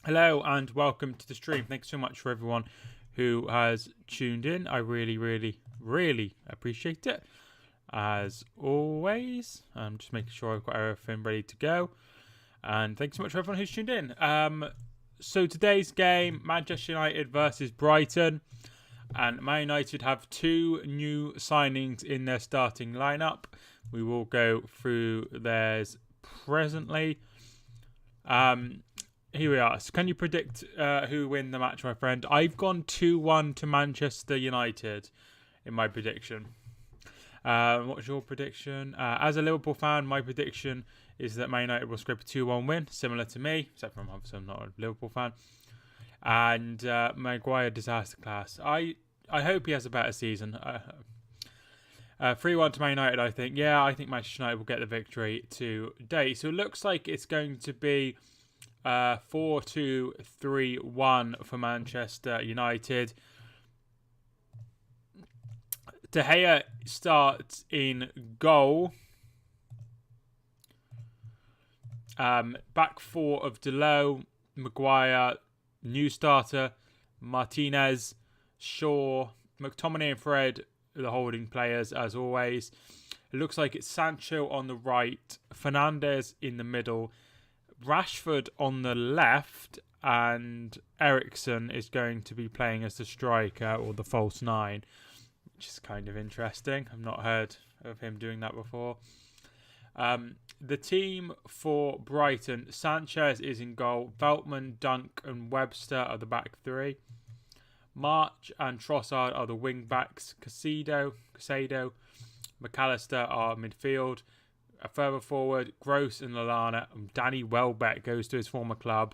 Hello and welcome to the stream. Thanks so much for everyone who has tuned in. I really appreciate it. As always, I'm just making sure I've got everything ready to go. And thanks so much for everyone who's tuned in. So today's game, Manchester United versus Brighton. And Man United have two new signings in their starting lineup. We will go through theirs presently. Here we are. So can you predict who win the match, my friend? I've gone 2-1 to Manchester United in my prediction. What's your prediction? As a Liverpool fan, my prediction is that Man United will scrape a 2-1 win, similar to me, except for I'm not a Liverpool fan. And Maguire disaster class. I hope he has a better season. 3-1 to Man United, I think. Yeah, I think Manchester United will get the victory today. So it looks like it's going to be 4-2-3-1 for Manchester United. De Gea starts in goal. Back four of Delo, Maguire, new starter, Martinez, Shaw, McTominay and Fred, the holding players as always. It looks like it's Sancho on the right, Fernandes in the middle, Rashford on the left, and Eriksen is going to be playing as the striker or the false nine, which is kind of interesting. I've not heard of him doing that before. The team for Brighton, Sanchez is in goal, Veltman, Dunk and Webster are the back three. March and Trossard are the wing backs. Casado, McAllister are midfield. Further forward, Gross and Lallana. Danny Welbeck goes to his former club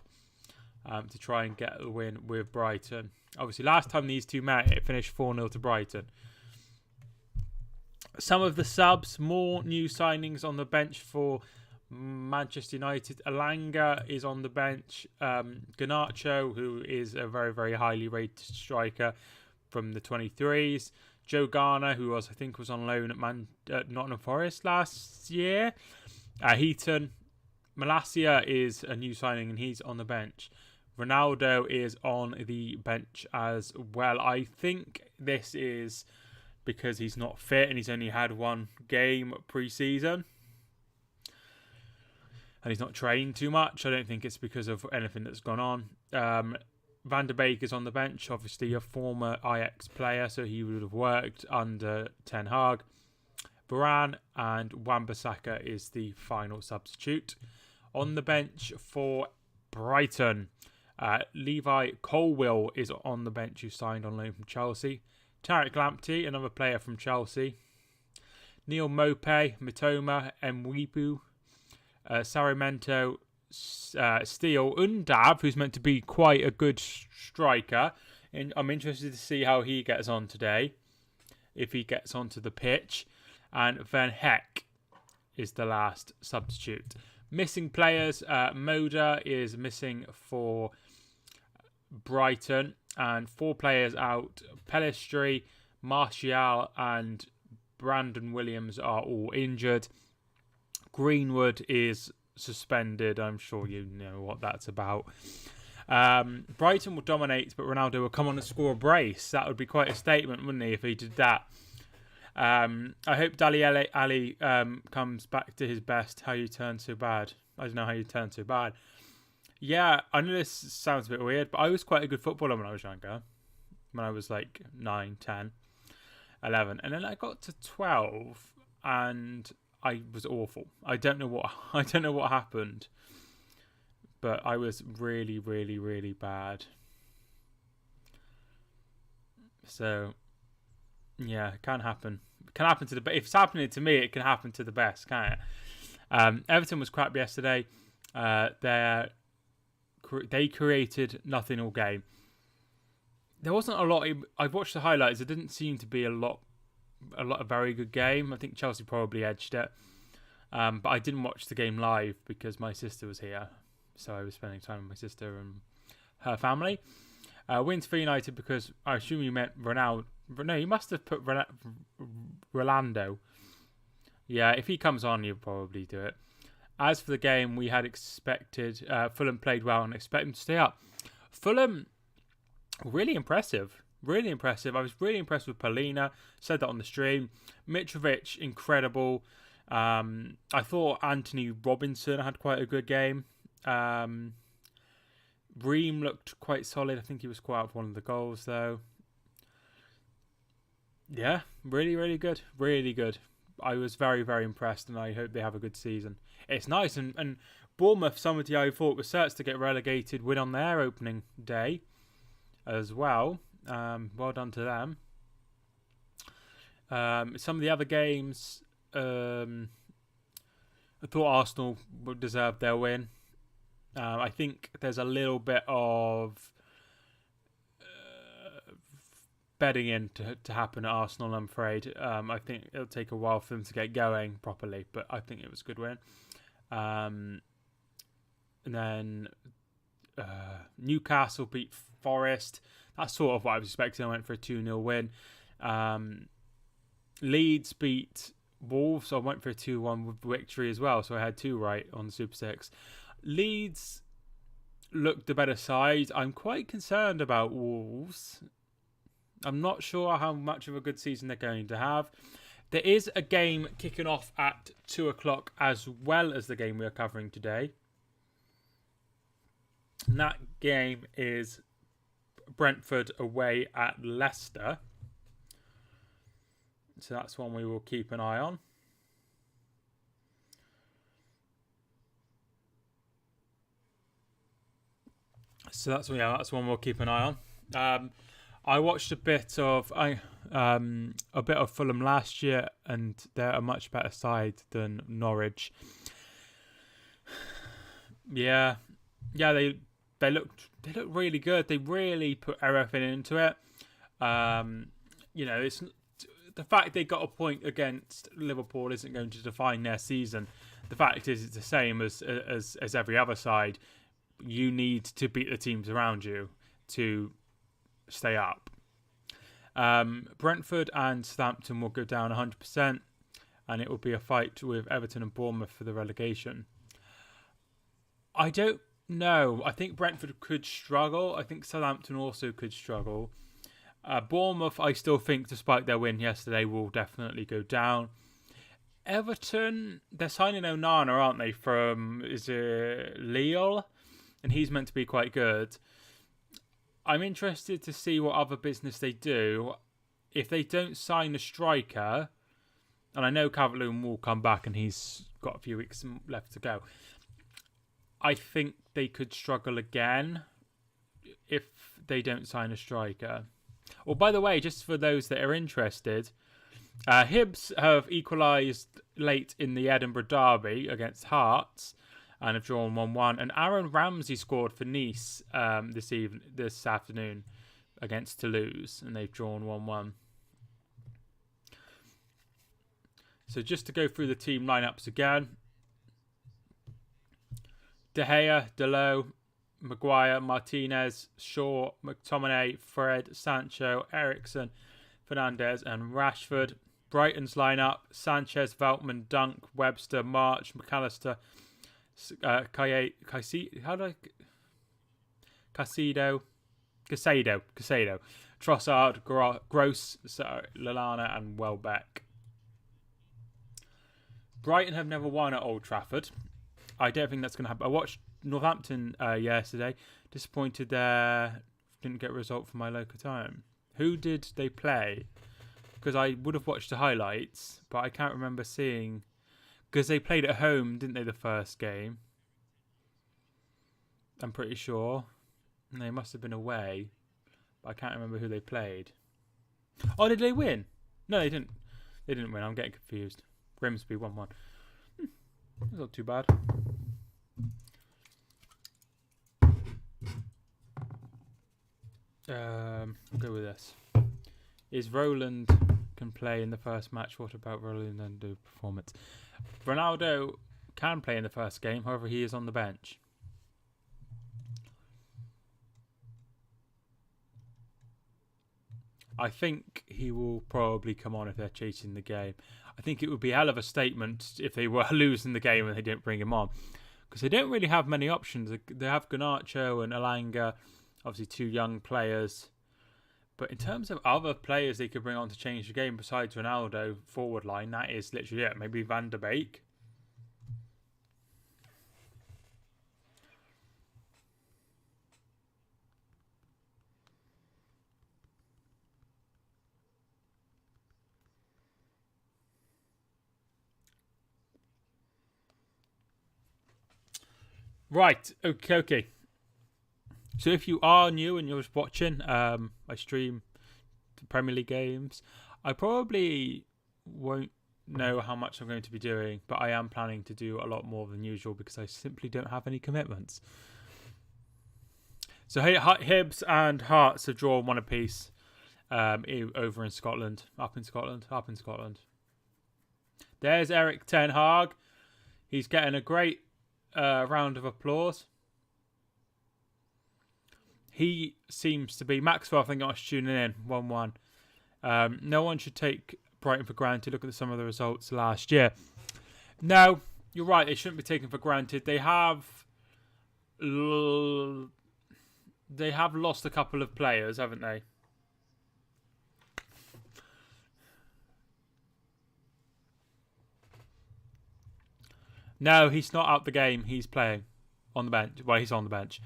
to try and get the win with Brighton. Obviously, last time these two met, it finished 4-0 to Brighton. Some of the subs, more new signings on the bench for Manchester United. Alanga is on the bench. Garnacho, who is a very, very highly rated striker from the 23s. Joe Garner, who I think was on loan at Nottingham Forest last year. Heaton. Malacia is a new signing and he's on the bench. Ronaldo is on the bench as well. I think this is because he's not fit and he's only had one game pre-season. And he's not trained too much. I don't think it's because of anything that's gone on. Van der Beek is on the bench, obviously a former Ajax player, so he would have worked under Ten Hag. Varane and Wan-Bissaka is the final substitute. On the bench for Brighton, Levi Colwill is on the bench, who signed on loan from Chelsea. Tarek Lamptey, another player from Chelsea. Neil Mope, Mitoma, Mwipu, Sarmiento, Steele, Undav, who's meant to be quite a good striker. And I'm interested to see how he gets on today, if he gets onto the pitch. And Van Heck is the last substitute. Missing players, Moda is missing for Brighton. And 4 players out, Pellistri, Martial and Brandon Williams are all injured. Greenwood is suspended. I'm sure you know what that's about. Brighton will dominate, but Ronaldo will come on and score a brace. That would be quite a statement, wouldn't he, if he did that? I hope Dali Ali comes back to his best. How you turn so bad. I don't know how you turn so bad. Yeah, I know this sounds a bit weird, but I was quite a good footballer when I was younger. When I was like 9, 10, 11. And then I got to 12 and I was awful. I don't know what happened, but I was really, really, really bad. So, yeah, it can happen. It can happen to the. If it's happening to me, it can happen to the best, can't it? Everton was crap yesterday. They created nothing all game. There wasn't a lot. I watched the highlights. There didn't seem to be a lot of very good game. I think Chelsea probably edged it. But I didn't watch the game live because my sister was here. So I was spending time with my sister and her family. Wins for United because I assume you meant Ronaldo. No, you must have put Rolando. Yeah, if he comes on, you'll probably do it. As for the game, we had expected Fulham played well and expect them to stay up. Fulham, really impressive. Really impressive. I was really impressed with Paulina. Said that on the stream. Mitrovic, incredible. I thought Anthony Robinson had quite a good game. Ream looked quite solid. I think he was quite out for one of the goals, though. Yeah, really, really good. Really good. I was very, very impressed, and I hope they have a good season. It's nice, and Bournemouth, somebody I thought was certain to get relegated, win on their opening day as well. Well done to them. Some of the other games, I thought Arsenal would deserve their win. I think there's a little bit of bedding in to happen at Arsenal, I'm afraid. I think it'll take a while for them to get going properly, but I think it was a good win. And then Newcastle beat Forest. That's sort of what I was expecting. I went for a 2-0 win. Leeds beat Wolves, so I went for a 2-1 victory as well, so I had 2 right on the Super 6. Leeds looked the better side. I'm quite concerned about Wolves. I'm not sure how much of a good season they're going to have. There is a game kicking off at 2 o'clock as well as the game we are covering today. And that game is Brentford away at Leicester. So that's one we will keep an eye on. So that's one we'll keep an eye on. I watched a bit of Fulham last year, and they're a much better side than Norwich. Yeah, they looked really good. They really put everything into it. It's the fact they got a point against Liverpool isn't going to define their season. The fact is, it's the same as every other side. You need to beat the teams around you to stay up. Brentford and Southampton will go down 100%, and it will be a fight with Everton and Bournemouth for the relegation. I don't know. I think Brentford could struggle. I think Southampton also could struggle. Bournemouth, I still think, despite their win yesterday, will definitely go down. Everton, they're signing Onana, aren't they, from Lille? And he's meant to be quite good. I'm interested to see what other business they do. If they don't sign a striker, and I know Calvert-Lewin will come back and he's got a few weeks left to go, I think they could struggle again if they don't sign a striker. Well, by the way, just for those that are interested, Hibs have equalised late in the Edinburgh Derby against Hearts and have drawn 1-1. And Aaron Ramsey scored for Nice this afternoon against Toulouse, and they've drawn 1-1. So just to go through the team lineups again: De Gea, Dalot, Maguire, Martinez, Shaw, McTominay, Fred, Sancho, Eriksen, Fernandes and Rashford. Brighton's lineup: Sanchez, Veltman, Dunk, Webster, March, McAllister, Casado, Trossard, Gross, Lallana and Welbeck. Brighton have never won at Old Trafford. I don't think that's going to happen. I watched Northampton yesterday. Disappointed there. Didn't get a result for my local time. Who did they play? Because I would have watched the highlights, but I can't remember seeing. Because they played at home, didn't they, the first game? I'm pretty sure. And they must have been away. But I can't remember who they played. Oh, did they win? No, they didn't. They didn't win. I'm getting confused. Grimsby 1-1. That's not too bad. We'll go with this. Is Roland can play in the first match? What about Roland and do performance? Ronaldo can play in the first game, however he is on the bench. I think he will probably come on if they're chasing the game. I think it would be a hell of a statement if they were losing the game and they didn't bring him on. Because they don't really have many options. They have Garnacho and Alanga, obviously 2 young players. But in terms of other players they could bring on to change the game besides Ronaldo, forward line, that is literally it. Maybe Van der Beek. Right, okay. So if you are new and you're just watching, I stream the Premier League games. I probably won't know how much I'm going to be doing, but I am planning to do a lot more than usual because I simply don't have any commitments. So Hibs and Hearts have drawn 1 apiece over in Scotland. Up in Scotland. There's Erik Ten Hag. He's getting a great round of applause. He seems to be... Maxwell, I think I was tuning in, 1-1. No one should take Brighton for granted. Look at some of the results last year. No, you're right. They shouldn't be taken for granted. They have lost a couple of players, haven't they? No, he's not out the game. He's playing on the bench. Well, he's on the bench.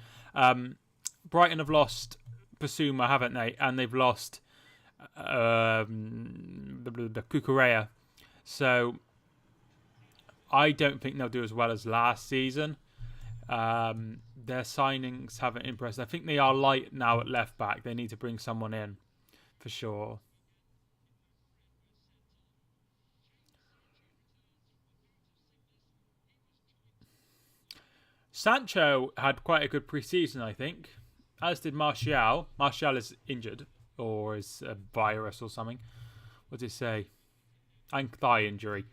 Brighton have lost Basuma, haven't they? And they've lost the Cucurella. So I don't think they'll do as well as last season. Their signings haven't impressed. I think they are light now at left back. They need to bring someone in for sure. Sancho had quite a good pre-season, I think. As did Martial. Martial is injured, or is a virus or something. What did it say? Thigh injury.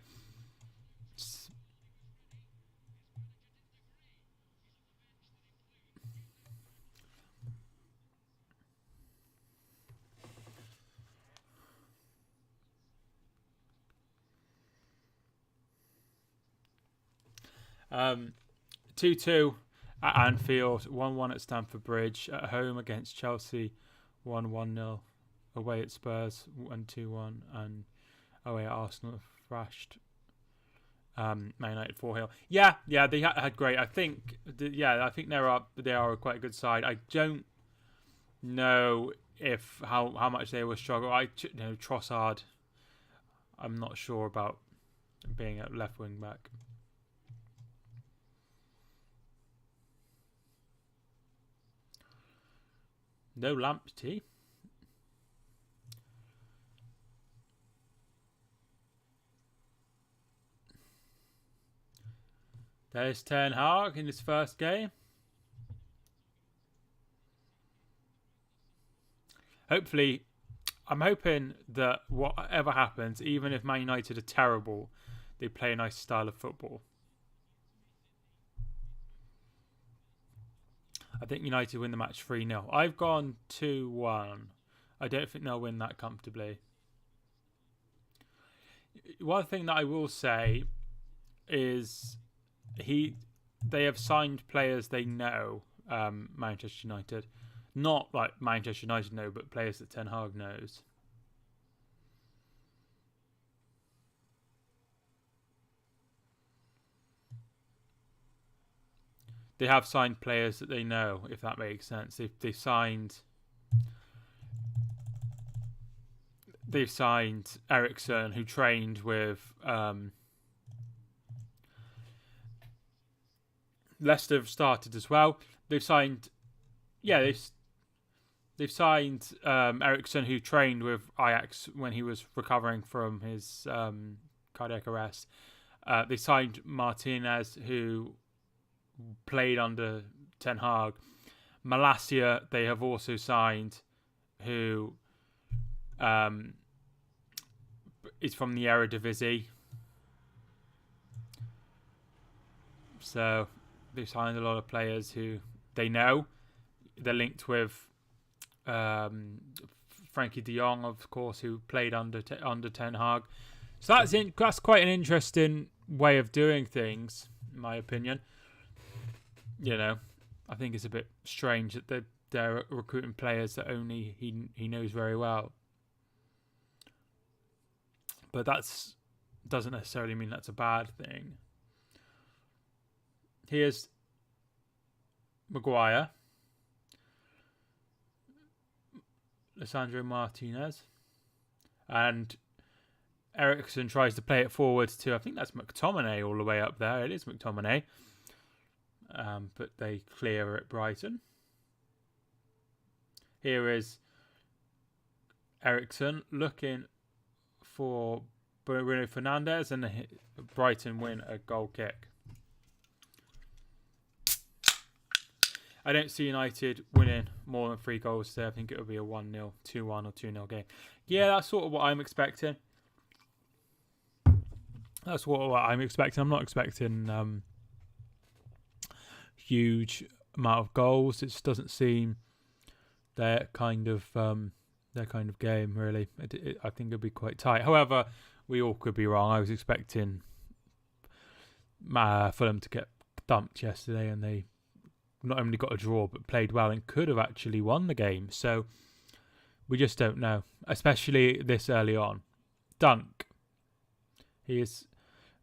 2-2 at Anfield, 1-1 at Stamford Bridge, at home against Chelsea, 1-1-0, away at Spurs, 1-2-1, and away at Arsenal, thrashed Man United 4-0. Yeah, they had great. I think they are quite a good side. I don't know if how much they will struggle. Trossard, I'm not sure about being at left wing back. No Lamptey. There's Ten Hag in his first game. Hopefully, I'm hoping that whatever happens, even if Man United are terrible, they play a nice style of football. I think United win the match 3-0. I've gone 2-1. I don't think they'll win that comfortably. One thing that I will say is they have signed players they know, Manchester United. Not like Manchester United know, but players that Ten Hag knows. They have signed players that they know, if that makes sense. They've signed Ericsson, who trained with Leicester have started as well. They've signed Ericsson, who trained with Ajax when he was recovering from his cardiac arrest. They signed Martinez, who played under Ten Hag. Malacia they have also signed, who is from the Eredivisie. So they've signed a lot of players who they know. They're linked with Frankie de Jong, of course, who played under Ten Hag. So that's quite an interesting way of doing things, in my opinion. You know, I think it's a bit strange that they're recruiting players that only he knows very well. But doesn't necessarily mean that's a bad thing. Here's Maguire, Lisandro Martinez, and Eriksen tries to play it forward to, I think that's McTominay all the way up there. It is McTominay. But they clear at Brighton. Here is Eriksen looking for Bruno Fernandes, and Brighton win a goal kick. I don't see United winning more than 3 goals today. I think it will be a 1-0, 2-1 or 2-0 game. Yeah, that's sort of what I'm expecting. That's what I'm expecting. I'm not expecting huge amount of goals. It just doesn't seem their kind of game, really. I think it'll be quite tight. However, we all could be wrong. I was expecting Fulham to get dumped yesterday, and they not only got a draw but played well and could have actually won the game. So we just don't know, especially this early on. Dunk. He is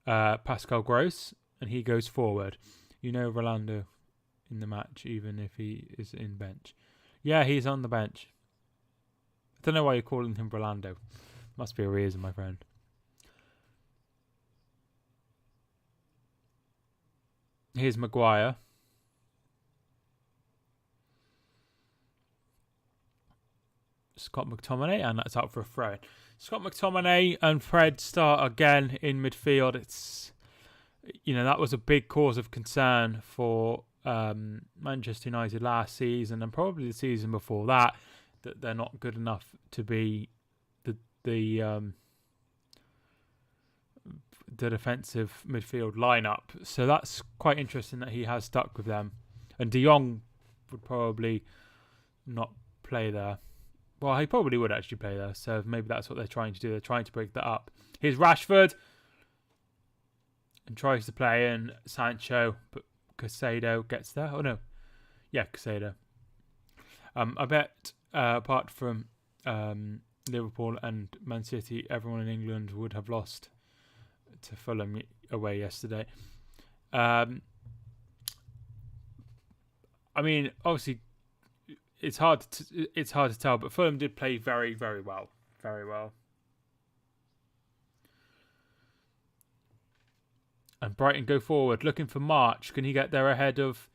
Pascal Gross, and he goes forward. You know Ronaldo in the match, even if he is in bench. Yeah, he's on the bench. I don't know why you're calling him Rolando. Must be a reason, my friend. Here's Maguire. Scott McTominay, and that's out for a throw. Scott McTominay and Fred start again in midfield. It's, that was a big cause of concern for Manchester United last season, and probably the season before that they're not good enough to be the defensive midfield lineup. So that's quite interesting that he has stuck with them. And De Jong would probably not play there. Well, he probably would actually play there. So maybe that's what they're trying to do. They're trying to break that up. Here's Rashford. And tries to play in Sancho, but Caicedo gets there. Oh, no. Yeah, Caicedo. I bet apart from Liverpool and Man City, everyone in England would have lost to Fulham away yesterday. I mean, obviously, it's hard to tell, but Fulham did play very, very well. Very well. And Brighton go forward, looking for March. Can he get there ahead of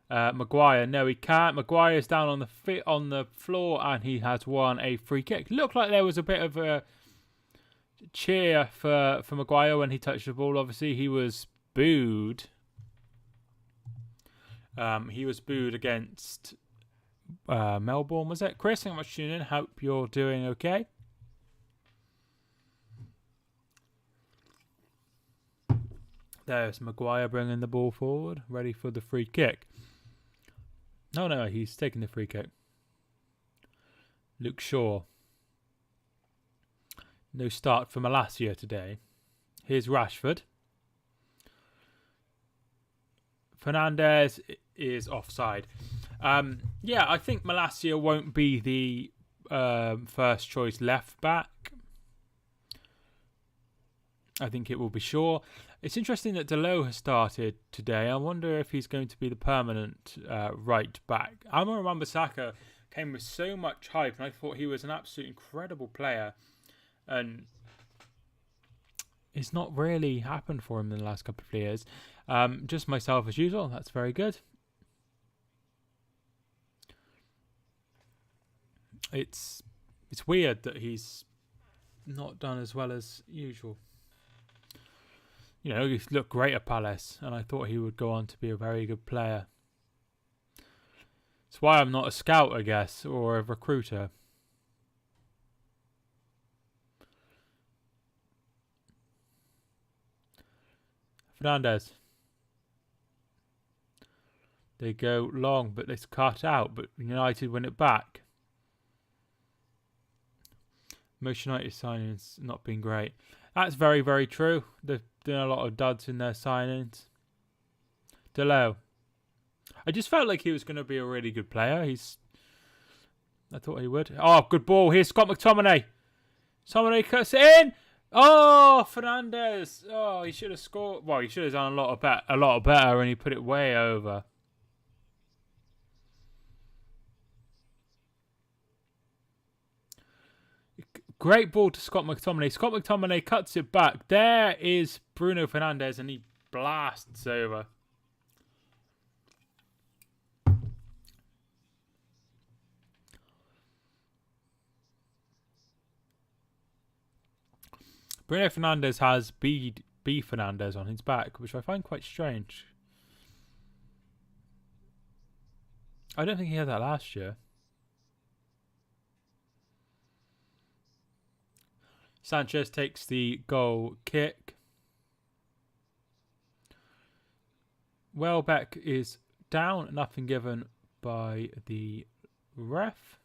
Maguire? No, he can't. Maguire's down on the floor, and he has won a free kick. Looked like there was a bit of a cheer for Maguire when he touched the ball. Obviously, he was booed. He was booed against Melbourne, was it? Chris, thank you much for tuning in. Hope you're doing okay. There's Maguire bringing the ball forward, ready for the free kick. No, he's taking the free kick. Luke Shaw. No start for Malacia today. Here's Rashford. Fernandes is offside. Yeah, I think Malacia won't be the first choice left back. I think it will be Shaw. It's interesting that Delot has started today. I wonder if he's going to be the permanent right back. Amar Wan-Bissaka came with so much hype, and I thought he was an absolute incredible player. And it's not really happened for him in the last couple of years. Just myself as usual. That's very good. It's weird that he's not done as well as usual. He looked great at Palace, and I thought he would go on to be a very good player. It's why I'm not a scout, I guess, or a recruiter. Fernandes. They go long, but it's cut out, but United win it back. Most United signings not been great. That's very, very true. They've done a lot of duds in their signings. Delo. I just felt like he was going to be a really good player. I thought he would. Oh, good ball. Here's Scott McTominay. McTominay cuts it in. Oh, Fernandez. Oh, he should have scored. Well, he should have done a lot better, and he put it way over. Great ball to Scott McTominay. Scott McTominay cuts it back. There is Bruno Fernandes, and he blasts over. Bruno Fernandes has B Fernandes on his back, which I find quite strange. I don't think he had that last year. Sanchez takes the goal kick. Welbeck is down, nothing given by the ref.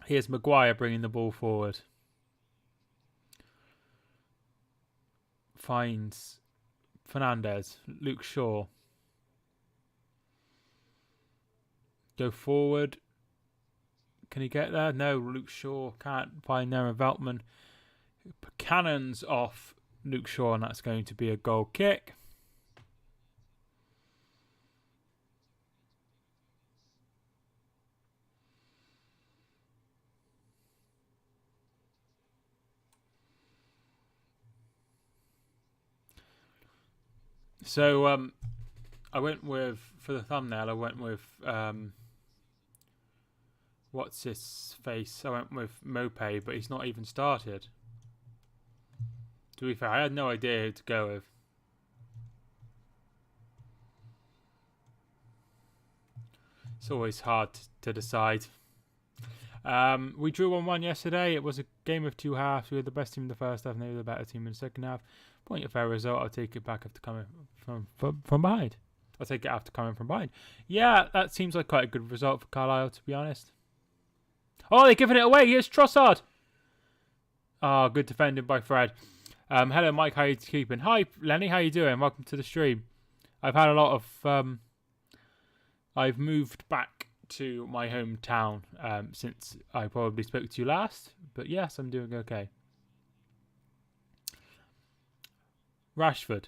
Here's Maguire bringing the ball forward. Finds Fernandes. Luke Shaw. Go forward. Can he get there? No, Luke Shaw can't find Darren Veltman. Cannons off Luke Shaw, and that's going to be a goal kick. So I went with, for the thumbnail, I went with what's his face? I went with Mopé, but he's not even started. To be fair, I had no idea who to go with. It's always hard to decide. We drew 1-1 yesterday. It was a game of two halves. We were the best team in the first half, and they were the better team in the second half. Point of fair result. I'll take it back after coming from behind. I'll take it after coming from behind. Yeah, that seems like quite a good result for Carlisle, to be honest. Oh, they're giving it away. Here's Trossard. Oh, good defending by Fred. Hello, Mike. How are you keeping? Hi, Lenny. How you doing? Welcome to the stream. I've had a lot of... I've moved back to my hometown since I probably spoke to you last. But yes, I'm doing okay. Rashford.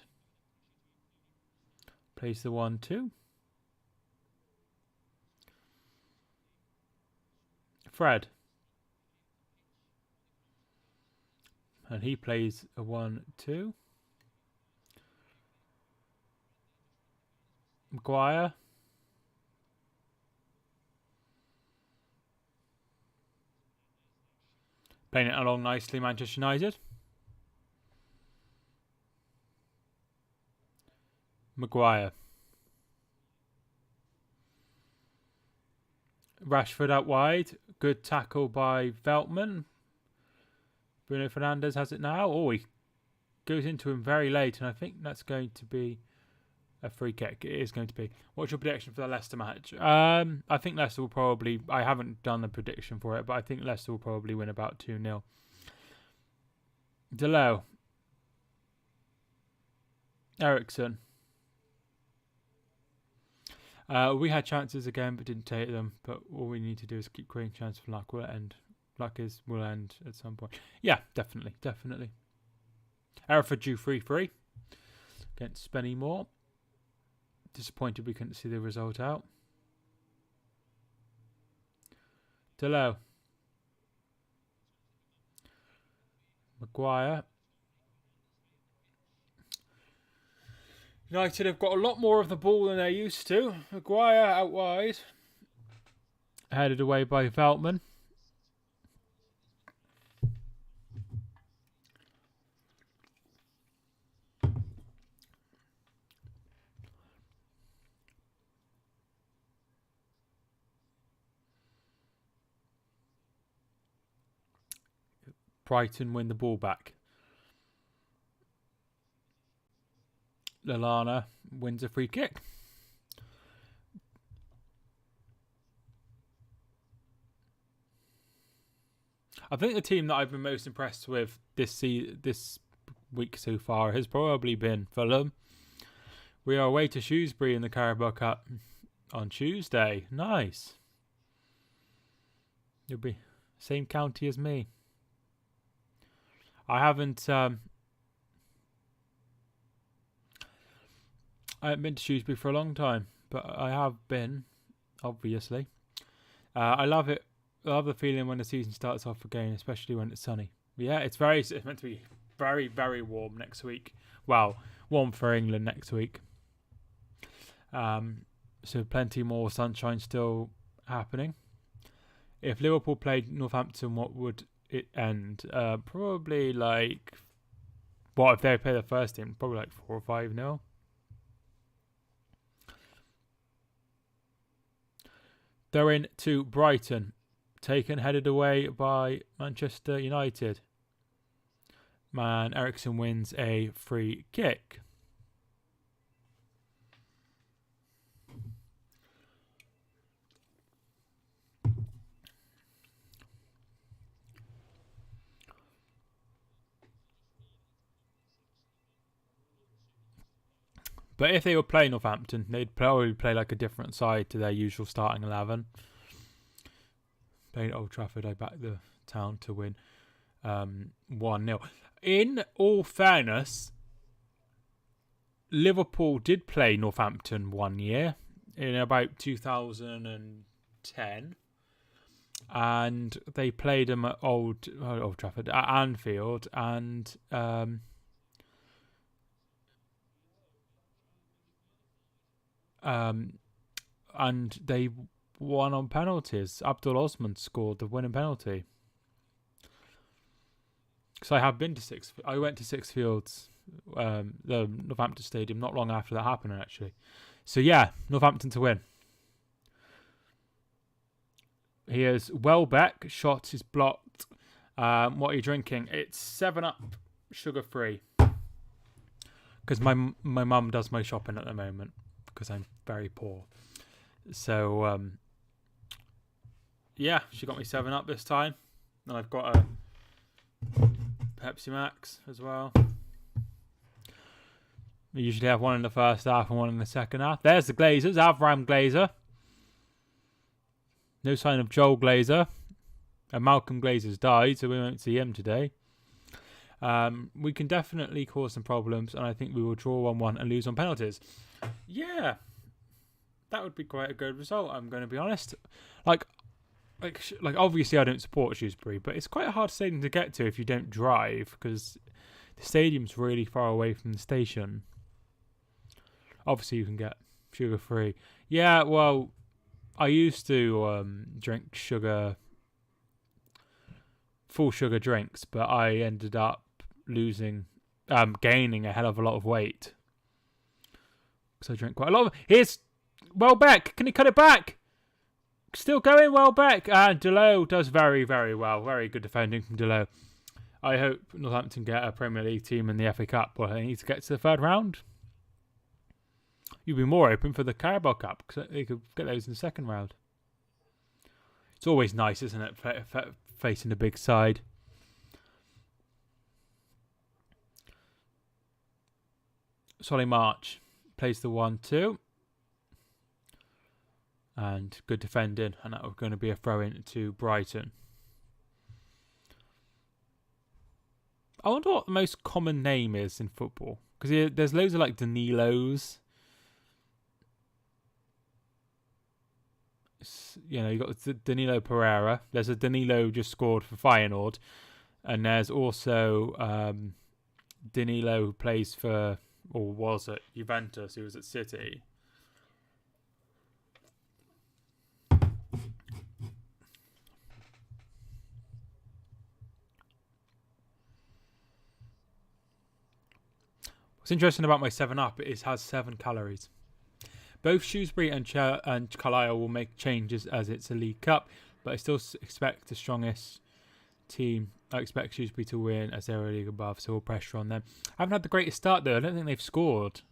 Plays the 1-2. Fred. And he plays a 1-2. Maguire. Playing it along nicely, Manchester United. Maguire. Rashford out wide. Good tackle by Veltman. Bruno Fernandes has it now. Oh, he goes into him very late, and I think that's going to be a free kick. It is going to be. What's your prediction for the Leicester match? I think Leicester will probably... I haven't done the prediction for it, but I think Leicester will probably win about 2-0. Delo. Ericsson. We had chances again, but didn't take them. But all we need to do is keep creating chances for luck. Will end. Luck will end at some point. Yeah, definitely. Hereford drew 3-3 against Spennymoor. Disappointed we couldn't see the result out. Delo. Maguire. United have got a lot more of the ball than they used to. Maguire out wide. Headed away by Veltman. Brighton win the ball back. Lallana wins a free kick. I think the team that I've been most impressed with this week so far has probably been Fulham. We are away to Shrewsbury in the Carabao Cup on Tuesday. Nice. You'll be same county as me. I haven't been to Shrewsbury for a long time, but I have been, obviously. I love it. I love the feeling when the season starts off again, especially when it's sunny. But yeah, it's meant to be very, very warm next week. Well, warm for England next week. So plenty more sunshine still happening. If Liverpool played Northampton, what would it end? Probably like, what if they play the first team? Probably like 4 or 5-0. They're in to Brighton. Taken, headed away by Manchester United. Man, Ericsson wins a free kick. But if they were playing Northampton, they'd probably play like a different side to their usual starting 11. Playing at Old Trafford, I backed the town to win 1-0. In all fairness, Liverpool did play Northampton one year in about 2010. And they played them at Old Trafford, at Anfield, and they won on penalties. Abdul Osman scored the winning penalty. Because I have been to I went to Sixfields, the Northampton Stadium, not long after that happened, actually. So yeah, Northampton to win. Here's Welbeck. Shot is blocked. What are you drinking? It's 7-Up, sugar-free. Because my mum does my shopping at the moment. Because I'm very poor. So, yeah, she got me 7-Up this time. And I've got a Pepsi Max as well. We usually have one in the first half and one in the second half. There's the Glazers. Avram Glazer. No sign of Joel Glazer. And Malcolm Glazer's died, so we won't see him today. We can definitely cause some problems, and I think we will draw 1-1 and lose on penalties. Yeah, that would be quite a good result, I'm going to be honest. Like obviously I don't support Shrewsbury, but it's quite a hard stadium to get to if you don't drive, because the stadium's really far away from the station. Obviously you can get sugar-free. Yeah, well, I used to drink full sugar drinks, but I ended up gaining a hell of a lot of weight. Because I drink quite a lot of... Here's Welbeck. Can he cut it back? Still going, Welbeck. And Delo does very, very well. Very good defending from Delo. I hope Northampton get a Premier League team in the FA Cup, but they need to get to the third round. You'd be more open for the Carabao Cup, because they could get those in the second round. It's always nice, isn't it, facing the big side. Solly March plays the 1-2. And good defending, and that was going to be a throw-in to Brighton. I wonder what the most common name is in football. Because there's loads of like Danilos. You know, you got Danilo Pereira. There's a Danilo just scored for Feyenoord, and there's also Danilo who plays for, or was at Juventus, who was at City. What's interesting about my 7-Up is it has 7 calories. Both Shrewsbury and Carlisle will make changes as it's a League Cup, but I still expect the strongest team. I expect Shrewsbury to win as they're a league above, so all pressure on them. I haven't had the greatest start though. I don't think they've scored.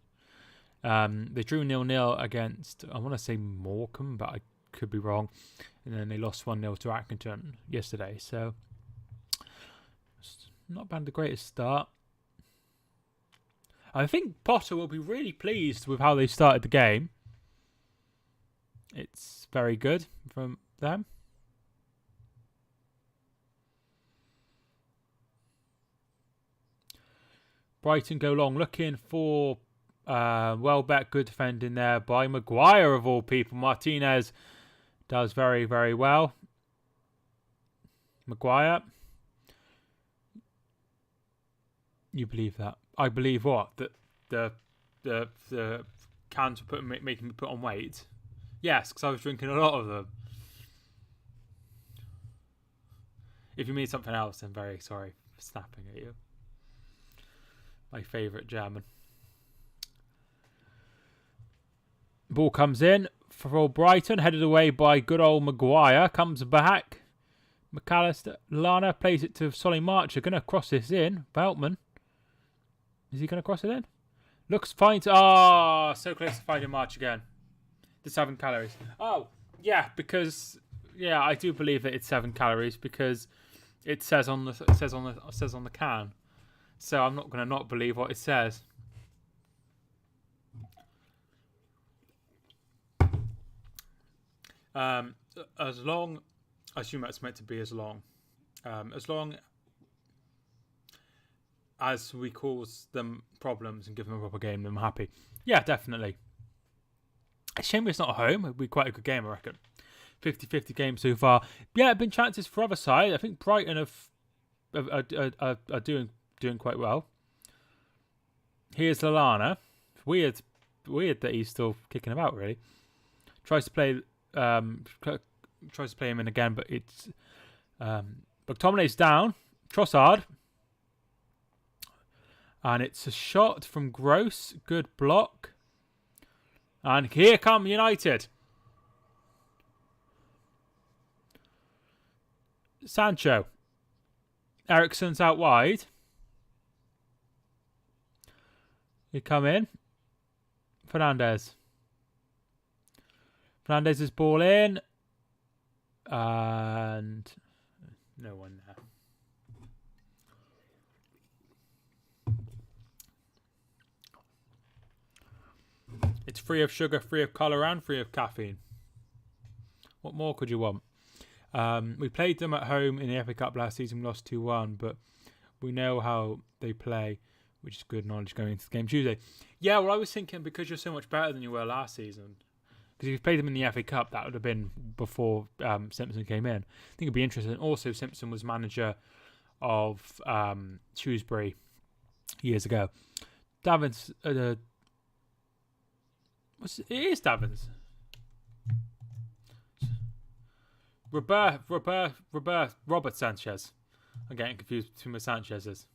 They drew 0-0 against, I want to say Morecambe, but I could be wrong. And then they lost 1-0 to Accrington yesterday. So Not bad, the greatest start. I think Potter will be really pleased with how they started the game. It's very good from them. Brighton go long, looking for Welbeck. Good defending there by Maguire of all people. Martinez does very, very well. Maguire. You believe that? I believe what? That the cans were making me put on weight? Yes, because I was drinking a lot of them. If you mean something else, I'm very sorry for snapping at you. My favourite German. Ball comes in for Brighton, headed away by good old Maguire. Comes back. McAllister. Lana plays it to Solly Marcher. Going to cross this in. Veltman. Is he going to cross it in? Looks fine. So close to finding March again. The 7 calories. Oh, yeah, because I do believe that it's 7 calories because it says on the can. So I'm not going to not believe what it says. As long, I assume that's meant to be as long as we cause them problems and give them a proper game, I'm happy. Yeah, definitely. It's a shame it's not at home. It'd be quite a good game, I reckon. 50-50 game so far. Yeah, been chances for other side. I think Brighton are doing quite well. Here's Lallana. Weird that he's still kicking about. Really tries to play him in again, but it's McTominay's down. Trossard. And it's a shot from Gross. Good block. And here come United. Sancho. Ericsson's out wide. He come in. Fernandez's ball in. And no one there. It's free of sugar, free of colour, and free of caffeine. What more could you want? We played them at home in the FA Cup last season. We lost 2-1, but we know how they play, which is good knowledge going into the game Tuesday. Yeah, well, I was thinking because you're so much better than you were last season, because if you played them in the FA Cup, that would have been before Simpson came in. I think it'd be interesting. Also, Simpson was manager of Shrewsbury years ago. Davins... it is Davins. Robert Sanchez. I'm getting confused between the Sanchez's.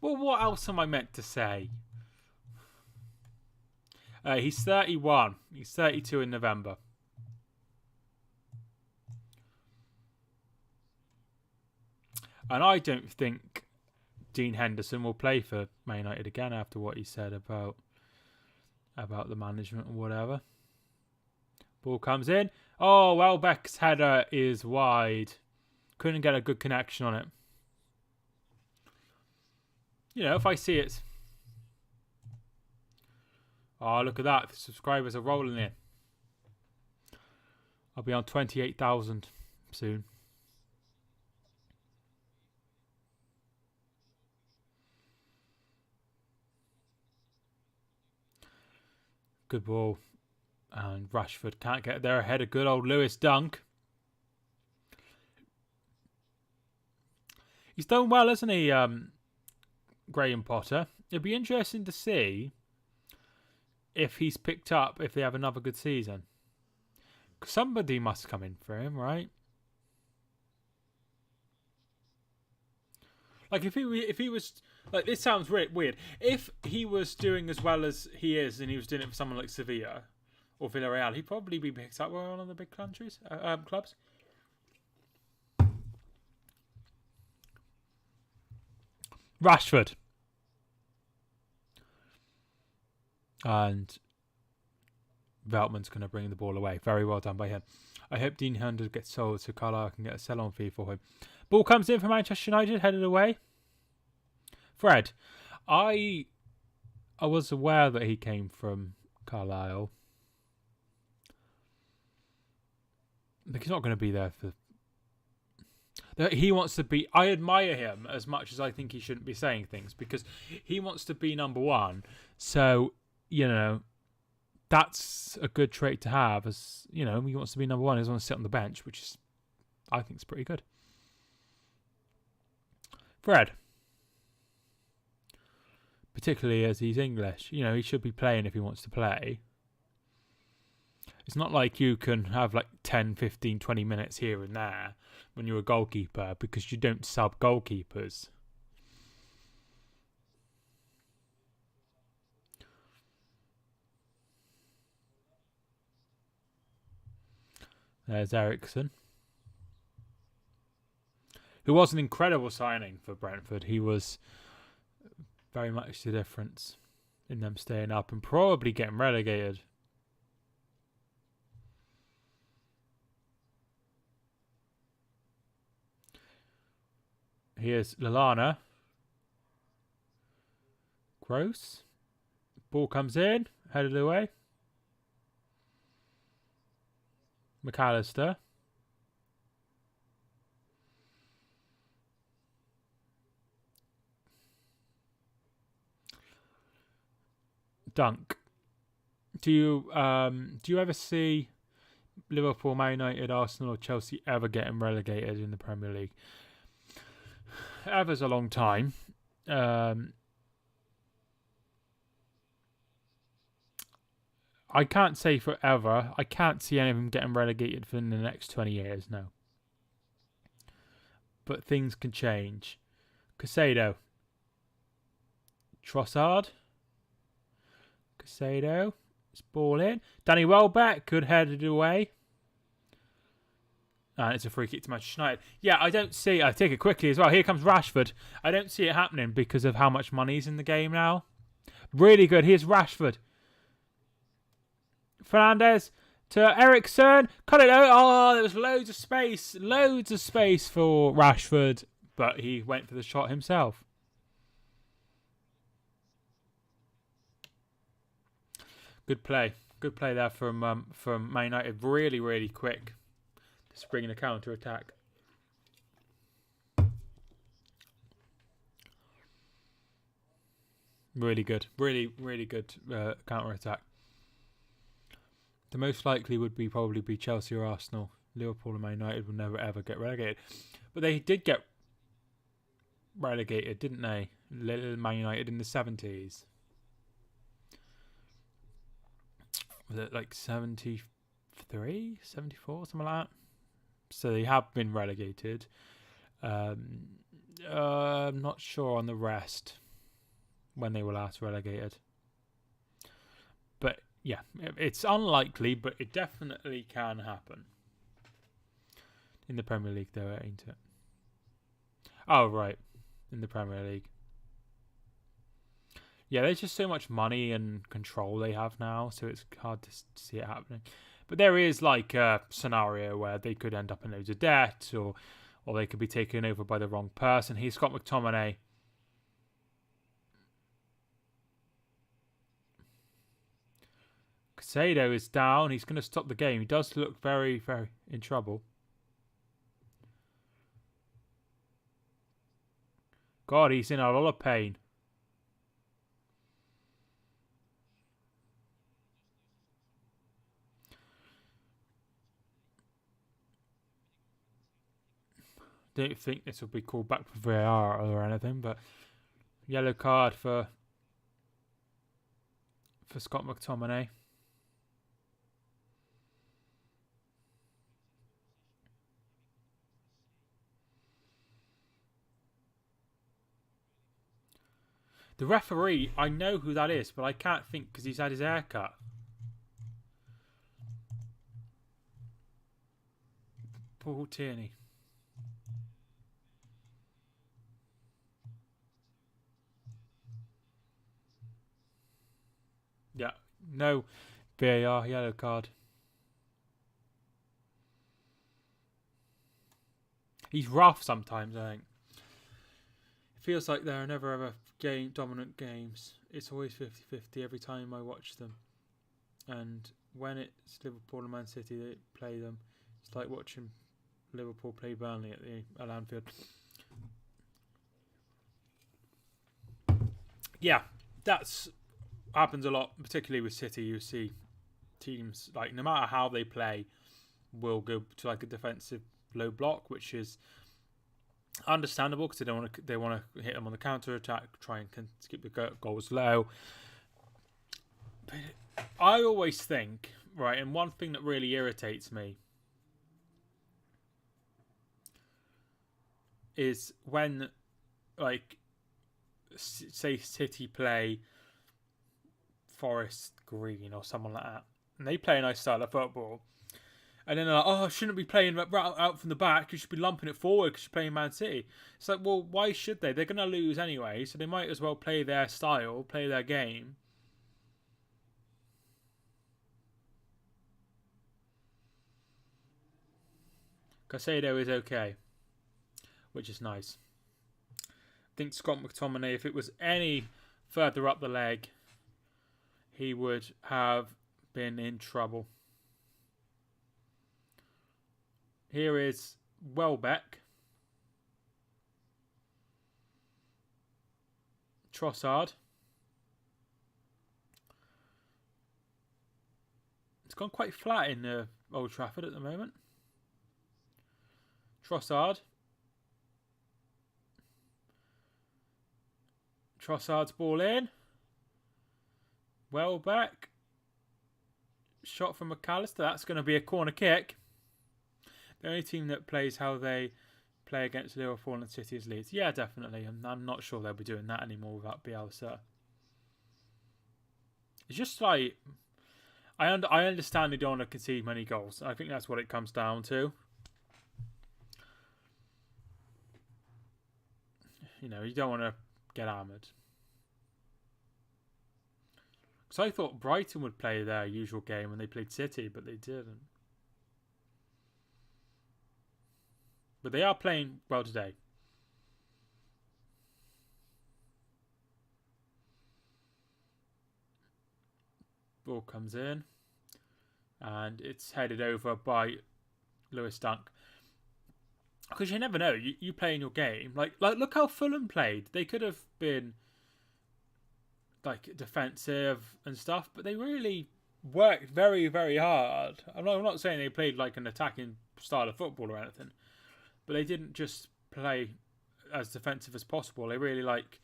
Well, what else am I meant to say? He's 31. He's 32 in November. And I don't think Dean Henderson will play for Man United again after what he said about the management or whatever. Ball comes in. Oh, Welbeck's header is wide. Couldn't get a good connection on it. You know, if I see it. Oh, look at that. The subscribers are rolling in. I'll be on 28,000 soon. Good ball. And Rashford can't get there ahead of good old Lewis Dunk. He's done well, hasn't he, Graham Potter? It'd be interesting to see if he's picked up, if they have another good season. Somebody must come in for him, right? Like if he was like, this sounds weird. If he was doing as well as he is, and he was doing it for someone like Sevilla or Villarreal, he'd probably be picked up by one of the big countries clubs. Rashford and Veltman's going to bring the ball away. Very well done by him. I hope Dean Henderson gets sold so Carlisle can get a sell-on fee for him. Ball comes in for Manchester United, headed away. Fred, I was aware that he came from Carlisle. But he's not going to be there for... He wants to be... I admire him as much as I think he shouldn't be saying things, because he wants to be number one. So, you know, that's a good trait to have. As you know, he wants to be number one. He doesn't want to sit on the bench, which is, I think, is pretty good. Fred, particularly as he's English, you know, he should be playing if he wants to play. It's not like you can have like 10, 15, 20 minutes here and there when you're a goalkeeper, because you don't sub goalkeepers. There's Ericsson, who was an incredible signing for Brentford. He was very much the difference in them staying up and probably getting relegated. Here's Lallana. Gross. Ball comes in, headed away. McAllister. Dunk. Do you ever see Liverpool, Man United, Arsenal, or Chelsea ever getting relegated in the Premier League? Ever's a long time. I can't say forever. I can't see any of them getting relegated for the next 20 years, no. But things can change. Casado. Trossard. Casado. It's ball in. Danny Welbeck could head it away. And it's a free kick to Manchester United. Yeah, I don't see... I take it quickly as well. Here comes Rashford. I don't see it happening because of how much money's in the game now. Really good. Here's Rashford. Fernandez to Ericsson. Cut it out. Oh, there was loads of space. Loads of space for Rashford. But he went for the shot himself. Good play. Good play there from Man United. Really, really quick. Springing a counter-attack. Really good. Really, really good counter-attack. The most likely would probably be Chelsea or Arsenal. Liverpool and Man United will never ever get relegated. But they did get relegated, didn't they? Little Man United in the 70s. Was it like 73, 74, something like that? So they have been relegated. I'm not sure on the rest when they were last relegated. But yeah, it's unlikely, but it definitely can happen. In the Premier League, though, ain't it? Oh, right. In the Premier League. Yeah, there's just so much money and control they have now, so it's hard to see it happening. But there is like a scenario where they could end up in loads of debt, or they could be taken over by the wrong person. He's Scott McTominay. Casado is down. He's going to stop the game. He does look very, very in trouble. God, he's in a lot of pain. Don't think this will be called back for VAR or anything, but yellow card for Scott McTominay. The referee, I know who that is, but I can't think because he's had his hair cut. Paul Tierney. Yeah, no, VAR yellow card. He's rough sometimes, I think. It feels like there are never ever dominant games. It's always 50-50 every time I watch them. And when it's Liverpool and Man City that play them, it's like watching Liverpool play Burnley at Anfield. Yeah, that's happens a lot, particularly with City. You see teams, like, no matter how they play, will go to like a defensive low block, which is understandable because they want to hit them on the counter attack, try and keep the goals low. But I always think, right, and one thing that really irritates me is when, like, say City play Forest Green or someone like that, and they play a nice style of football, and then they're like, oh, shouldn't be playing out from the back, you should be lumping it forward because you're playing Man City. It's like, well, why should they? They're going to lose anyway, so they might as well play their style, play their game. Casado is okay, which is nice. I think Scott McTominay, if it was any further up the leg, he would have been in trouble. Here is Welbeck. Trossard. It's gone quite flat in Old Trafford at the moment. Trossard. Trossard's ball in. Welbeck. Shot from McAllister. That's going to be a corner kick. The only team that plays how they play against Liverpool and City is Leeds. Yeah, definitely. I'm not sure they'll be doing that anymore without Bielsa. It's just like, I understand they don't want to concede many goals. I think that's what it comes down to. You know, you don't want to get hammered. Because I thought Brighton would play their usual game when they played City, but they didn't. But they are playing well today. Ball comes in. And it's headed over by Lewis Dunk. Because you never know. You play in your game. Like look how Fulham played. They could have been like defensive and stuff, but they really worked very, very hard. I'm not saying they played like an attacking style of football or anything, but they didn't just play as defensive as possible. They really like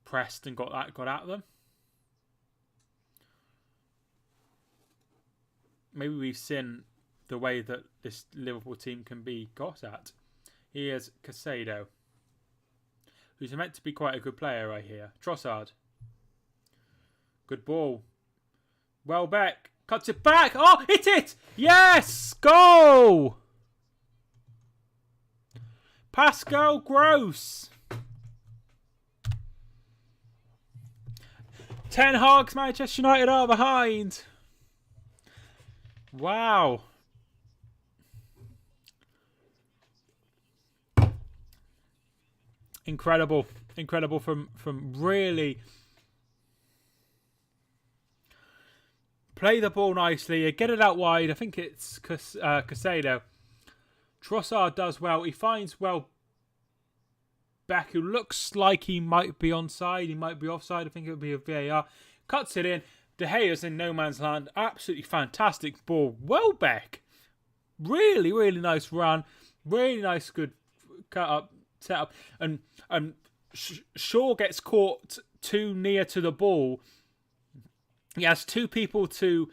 pressed and got at them. Maybe we've seen the way that this Liverpool team can be got at. Here's Casado, who's meant to be quite a good player right here. Trossard. Good ball. Welbeck cuts it back. Oh, hit it! Yes! Goal! Pascal Gross. Ten Hag's Manchester United are behind. Wow. Incredible from really play the ball nicely, get it out wide. I think it's Casado. Trossard does well. He finds Welbeck, who looks like he might be onside. He might be offside. I think it would be a VAR. Cuts it in. De Gea's in no man's land. Absolutely fantastic ball. Welbeck. Really, really nice run. Really nice, good cut up, set up. And Shaw gets caught too near to the ball. He has two people to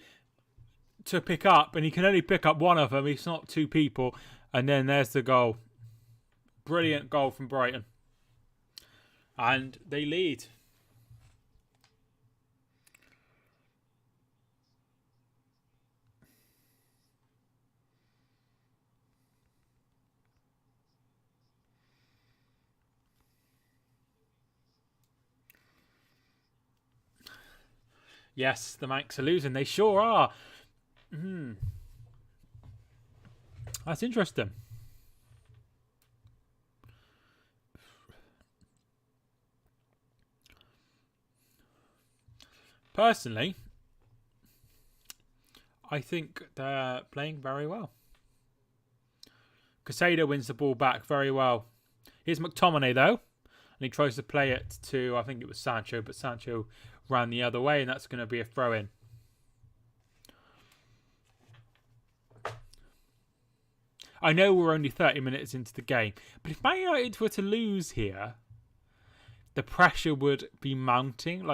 pick up, and he can only pick up one of them. He's not two people. And then there's the goal. Brilliant goal from Brighton. And they lead. Yes, the Mancs are losing. They sure are. That's interesting. Personally, I think they're playing very well. Casado wins the ball back very well. Here's McTominay, though. And he tries to play it to, I think it was Sancho, but Sancho ran the other way, and that's going to be a throw-in. I know we're only 30 minutes into the game, but if Man United were to lose here, the pressure would be mounting.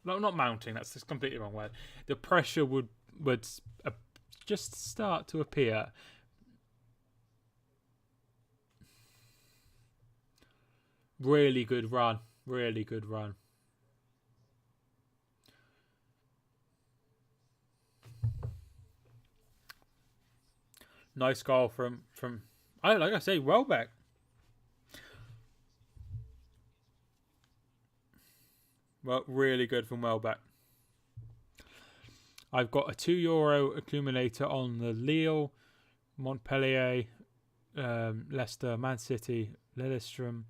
Not mounting, that's just completely wrong word. The pressure would just start to appear. Really good run. Really good run. Nice goal from like I say, Welbeck. Well, really good from Welbeck. I've got a €2 accumulator on the Lille, Montpellier, Leicester, Man City, Lillestrøm,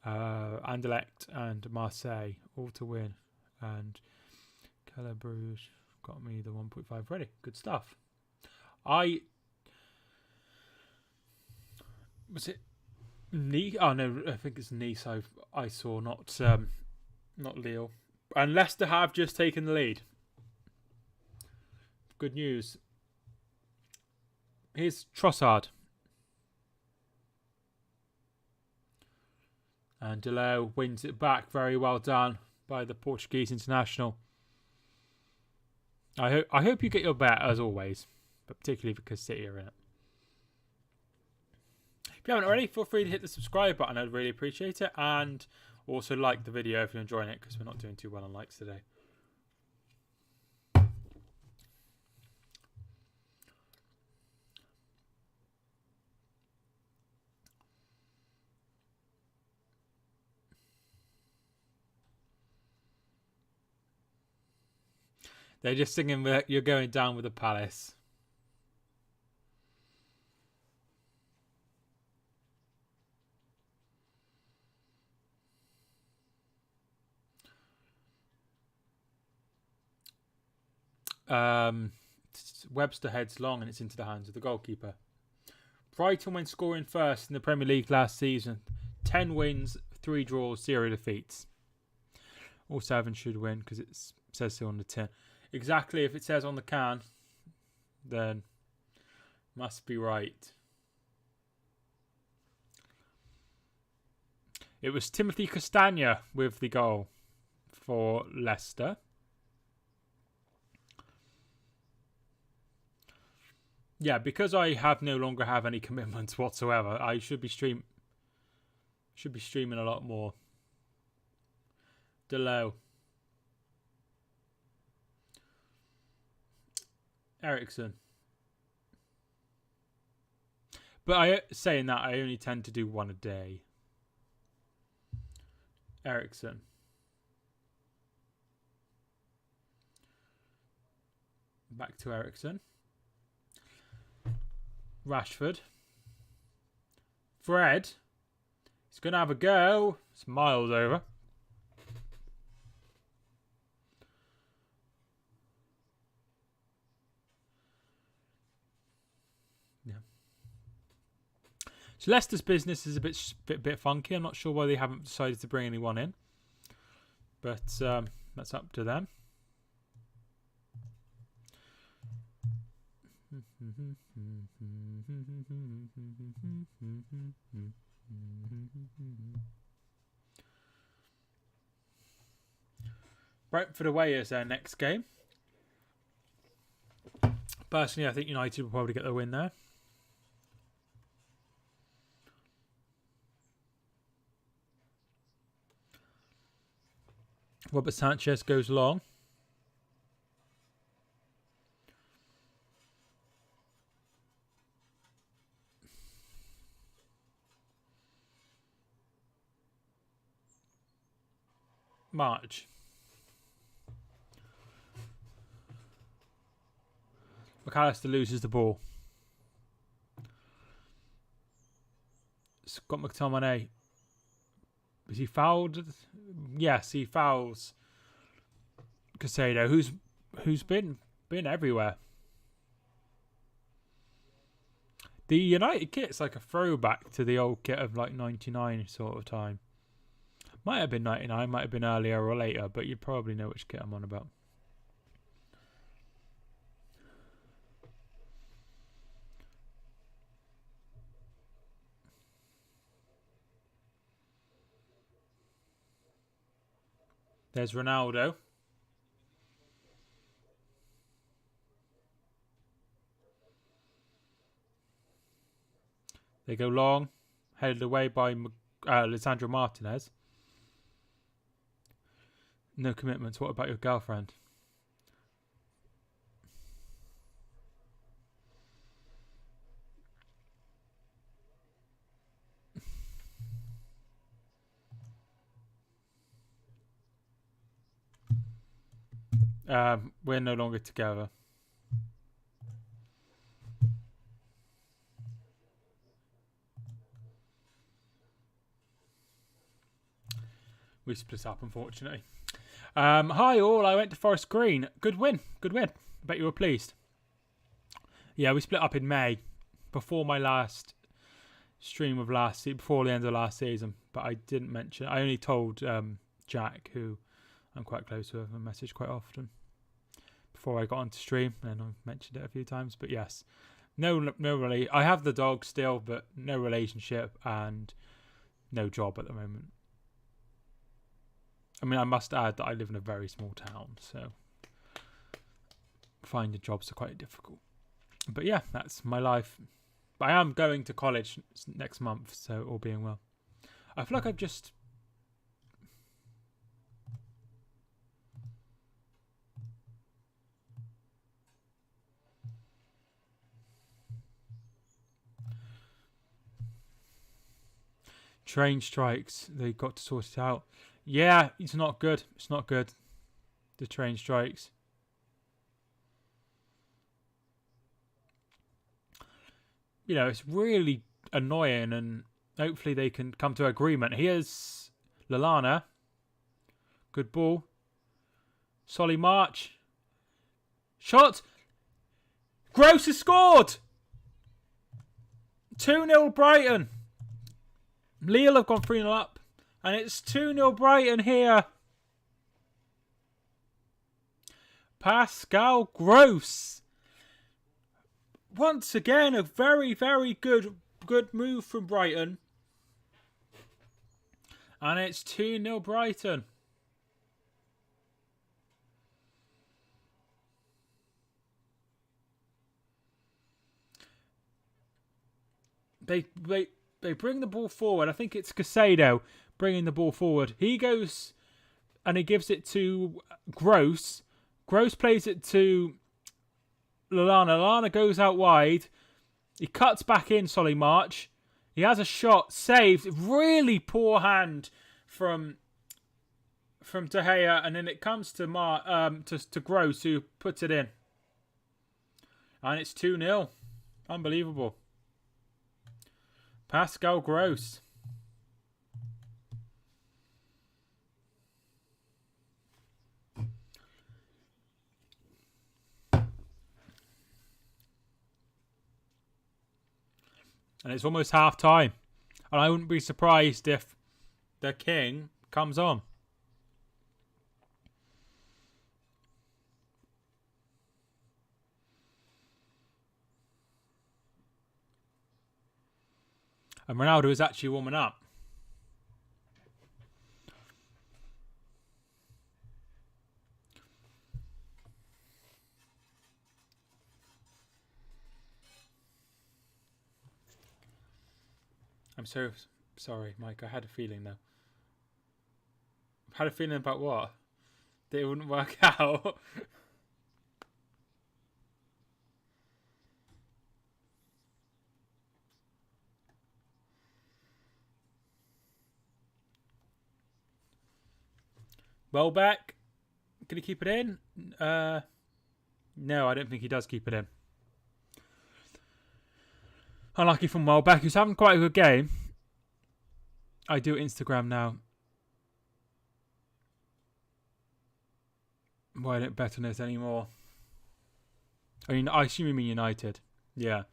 Anderlecht and Marseille all to win, and Keller Bruges got me the 1.5 ready. Good stuff. Was it Nice? Oh no, I think it's Nice. I saw not Lille, and Leicester have just taken the lead. Good news. Here's Trossard. And Deleu wins it back. Very well done by the Portuguese international. I hope you get your bet as always, but particularly because City are in it. If you haven't already, feel free to hit the subscribe button. I'd really appreciate it. And also like the video if you're enjoying it, because we're not doing too well on likes today. They're just singing "You're Going Down with the Palace." Webster heads long and it's into the hands of the goalkeeper. Brighton went scoring first in the Premier League last season. 10 wins, 3 draws, 0 defeats. All 7 should win because it says so on the tin. Exactly, if it says on the can, then must be right. It was Timothy Castagna with the goal for Leicester. Yeah, because I no longer have any commitments whatsoever, I should be streaming a lot more. Deleu. Ericsson. But saying that, I only tend to do one a day. Ericsson. Back to Ericsson. Rashford. Fred. He's going to have a go. It's miles over. Yeah. So Leicester's business is a bit funky. I'm not sure why they haven't decided to bring anyone in. But that's up to them. Brentford away is their next game. Personally, I think United will probably get the win there. Robert Sanchez goes long. March. McAllister loses the ball. Scott McTominay. Is he fouled? Yes, he fouls Casado, who's been everywhere. The United kit's like a throwback to the old kit of like 99 sort of time. Might have been 99, might have been earlier or later, but you probably know which kit I'm on about. There's Ronaldo. They go long, headed away by Lisandro Martinez. No commitments. What about your girlfriend? We're no longer together. We split up, unfortunately. Hi all, I went to Forest Green. Good win. I bet you were pleased. Yeah, we split up in May, before my last stream of before the end of last season. But I didn't mention. I only told Jack, who I'm quite close with, and message quite often, before I got onto stream, and I've mentioned it a few times. But yes, no really. I have the dog still, but no relationship and no job at the moment. I mean, I must add that I live in a very small town, so finding jobs are quite difficult. But yeah, that's my life. But I am going to college next month, so all being well. I feel like I've just... Train strikes. They got to sort it out. Yeah, it's not good. It's not good. The train strikes. You know, it's really annoying, and hopefully they can come to agreement. Here's Lallana. Good ball. Solly March. Shot. Gross has scored. 2-0 Brighton. Lille have gone 3-0 up. And it's 2-0 Brighton here. Pascal Gross. Once again, a very, very good move from Brighton. And it's 2-0 Brighton. They bring the ball forward. I think it's Casado bringing the ball forward. He goes and he gives it to Gross. Gross plays it to Lallana. Lallana goes out wide. He cuts back in Solly March. He has a shot. Saved. Really poor hand from De Gea. And then it comes to to Gross, who puts it in. And it's 2-0. Unbelievable. Pascal Gross. And it's almost half time. And I wouldn't be surprised if the King comes on. And Ronaldo is actually warming up. I'm so sorry, Mike. I had a feeling, though. I had a feeling about what? That it wouldn't work out. Welbeck. Can he keep it in? No, I don't think he does keep it in. Unlucky from Welbeck, who's having quite a good game. I do Instagram now. Why don't bet on this anymore? I mean, I assume you mean United. Yeah.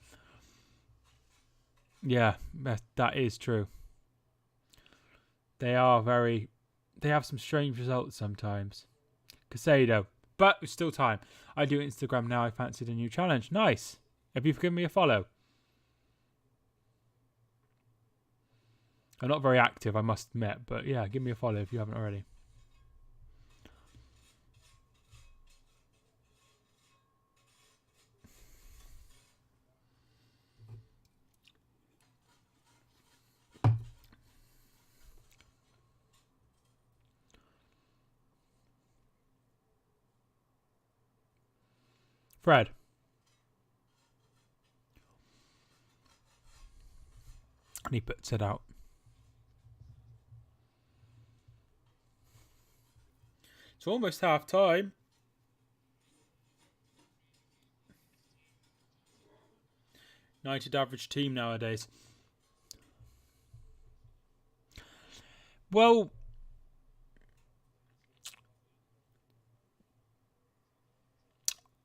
Yeah, that is true. They have some strange results sometimes. Casado. But it's still time. I do Instagram now. I fancied a new challenge. Nice. Have you given me a follow? I'm not very active, I must admit. But yeah, give me a follow if you haven't already. Fred. And he puts it out. It's almost half time. United average team nowadays. Well,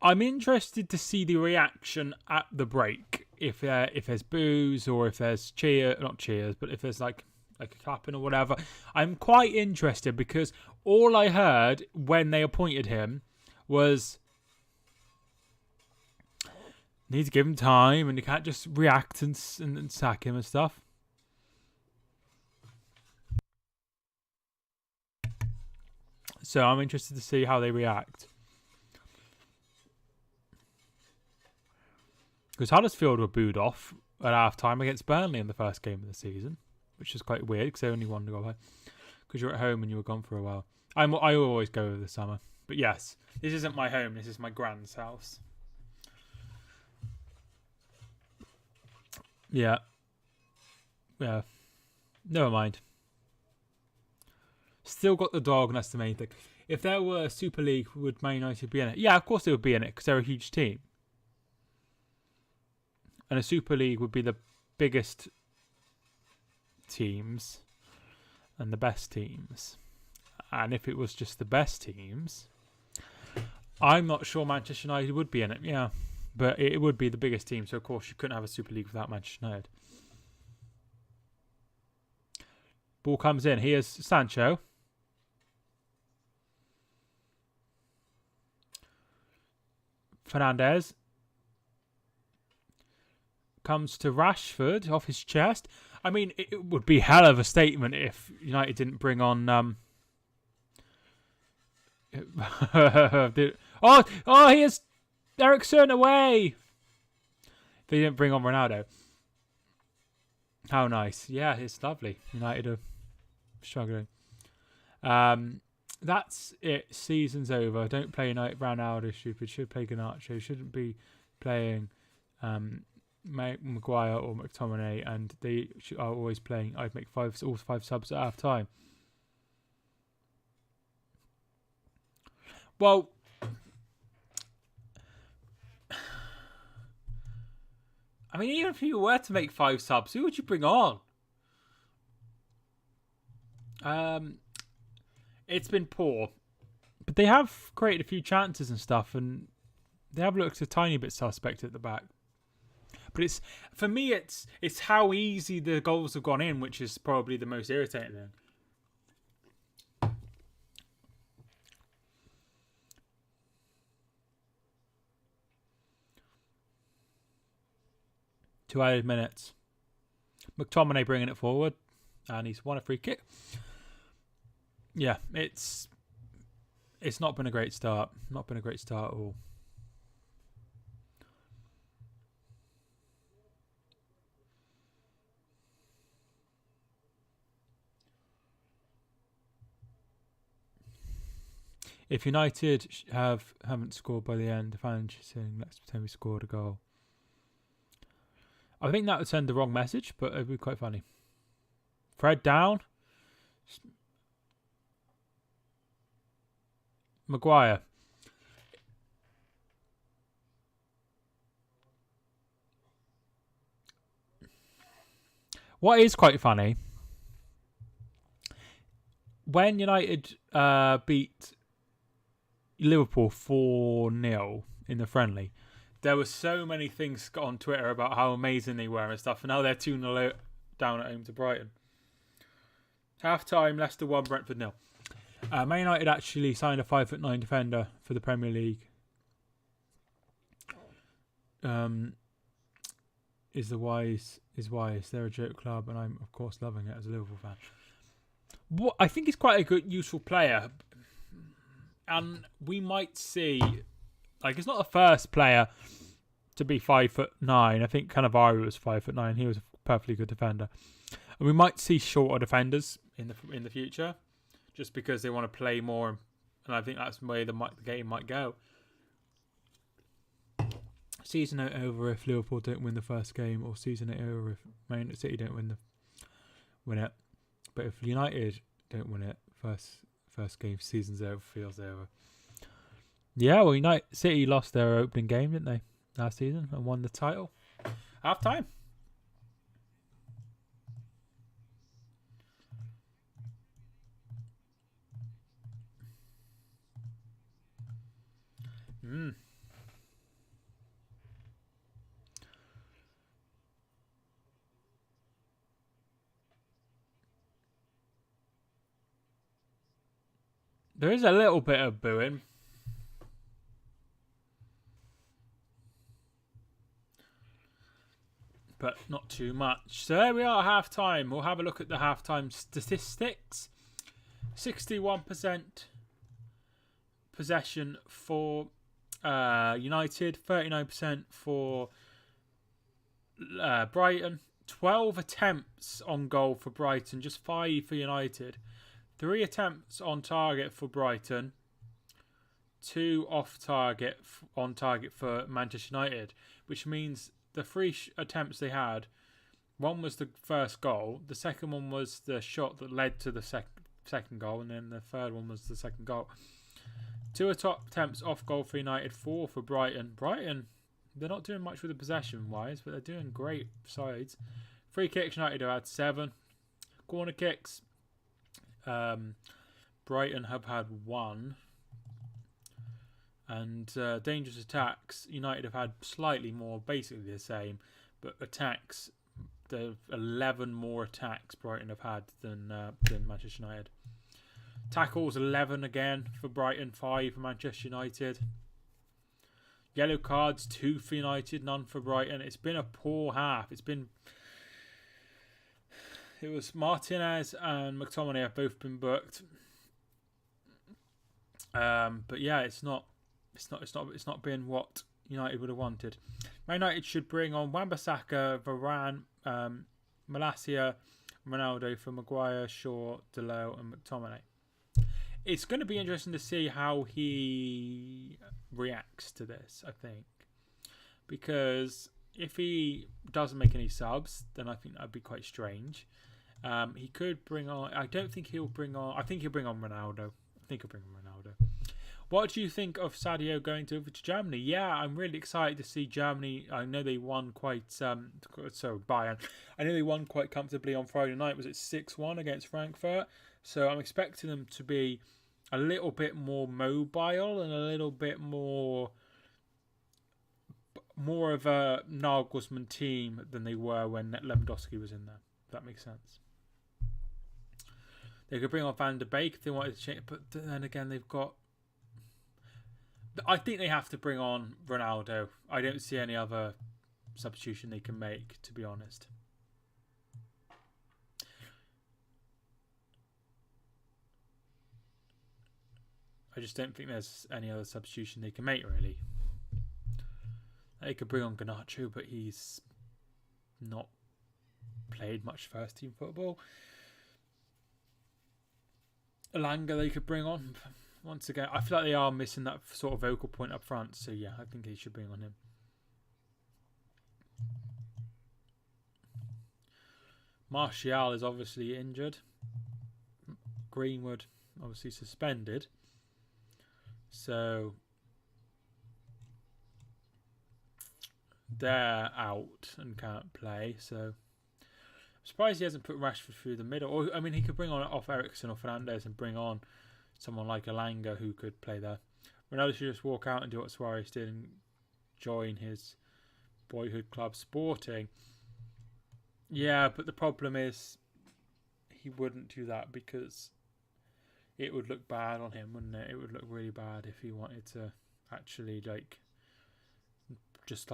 I'm interested to see the reaction at the break. If there's boos or if there's not cheers, but if there's like a clapping or whatever. I'm quite interested because all I heard when they appointed him was need to give him time and you can't just react and sack him and stuff. So I'm interested to see how they react. Because Huddersfield were booed off at half-time against Burnley in the first game of the season, which is quite weird because they only won to go away. Because you're at home and you were gone for a while. I always go over the summer. But yes, this isn't my home. This is my grand's house. Yeah. Yeah. Never mind. Still got the dog, and that's the main thing. If there were a Super League, would Man United be in it? Yeah, of course they would be in it because they're a huge team. And a Super League would be the biggest teams and the best teams. And if it was just the best teams, I'm not sure Manchester United would be in it. Yeah, but it would be the biggest team. So, of course, you couldn't have a Super League without Manchester United. Ball comes in. Here's Sancho. Fernandes. Comes to Rashford off his chest. I mean, it would be hell of a statement if United didn't bring on... here's Eriksen away! They didn't bring on Ronaldo. How nice. Yeah, it's lovely. United are struggling. That's it. Season's over. Don't play United. Ronaldo stupid. Should play Garnacho. Shouldn't be playing... Maguire or McTominay, and they are always playing. I'd make all five subs at half time. Well, I mean, even if you were to make 5 subs, who would you bring on? It's been poor, but they have created a few chances and stuff, and they have looked a tiny bit suspect at the back. But it's for me, it's how easy the goals have gone in, which is probably the most irritating thing. Two added minutes. McTominay bringing it forward, and he's won a free kick. Yeah, it's not been a great start. Not been a great start at all. If United haven't scored by the end, the fans are saying, let's pretend we scored a goal. I think that would send the wrong message, but it would be quite funny. Fred down. Maguire. What is quite funny, when United beat Liverpool 4-0 in the friendly, there were so many things on Twitter about how amazing they were and stuff, and now they're 2-0 down at home to Brighton. Half time, Leicester 1, Brentford 0. Man United actually signed a 5'9" defender for the Premier League. Is wise. They're a joke club, and I'm of course loving it as a Liverpool fan. What I think he's quite a good, useful player, and we might see, like, it's not the first player to be 5'9". I think Cannavaro was 5'9". He was a perfectly good defender, and we might see shorter defenders in the future, just because they want to play more, and I think that's the way the game might go. Season it over if Liverpool don't win the first game, or season it over if Man City don't win it. But if United don't win it, first game, season's over, feels over. Yeah, well, City lost their opening game, didn't they, last season, and won the title. Half time. There is a little bit of booing. But not too much. So there we are at half-time. We'll have a look at the half-time statistics. 61% possession for United. 39% for Brighton. 12 attempts on goal for Brighton. Just 5 for United. 3 attempts on target for Brighton. 2 off target on target for Manchester United, which means the 3 attempts they had, one was the first goal, the second one was the shot that led to the second goal, and then the third one was the second goal. 2 attempts off goal for United, 4 for Brighton. Brighton, they're not doing much with the possession wise, but they're doing great sides. Free kicks, United have had 7. Corner kicks, Brighton have had 1. And dangerous attacks, United have had slightly more, basically the same, but attacks, the 11 more attacks Brighton have had than Manchester United. Tackles, 11 again for Brighton, 5 for Manchester United. Yellow cards, 2 for United, none for Brighton. It's been a poor half. It was Martinez and McTominay have both been booked. But yeah, it's not been what United would have wanted. Man United should bring on Wan-Bissaka, Varane, Malacia, Ronaldo for Maguire, Shaw, Deleu and McTominay. It's going to be interesting to see how he reacts to this, I think. Because if he doesn't make any subs, then I think that would be quite strange. He could bring on... I think he'll bring on Ronaldo. What do you think of Sadio going over to Germany? Yeah, I'm really excited to see Germany. I know they won Bayern. I know they won quite comfortably on Friday night. Was it 6-1 against Frankfurt? So I'm expecting them to be a little bit more mobile and a little bit more of a Nagelsmann team than they were when Lewandowski was in there. If that makes sense. They could bring on Van der Beek if they wanted to change, but then again, they've got... I think they have to bring on Ronaldo. I don't see any other substitution they can make, to be honest. I just don't think there's any other substitution they can make, really. They could bring on Garnacho, but he's not played much first team football. Elanga they could bring on. Once again, I feel like they are missing that sort of vocal point up front. So yeah, I think they should bring on him. Martial is obviously injured. Greenwood obviously suspended. So they're out and can't play. So Surprised he hasn't put Rashford through the middle. Or I mean, he could bring on off Eriksen or Fernandes and bring on someone like Elanga who could play there. Ronaldo should just walk out and do what Suarez did and join his boyhood club Sporting. Yeah, but the problem is he wouldn't do that because it would look bad on him, wouldn't it? It would look really bad if he wanted to actually just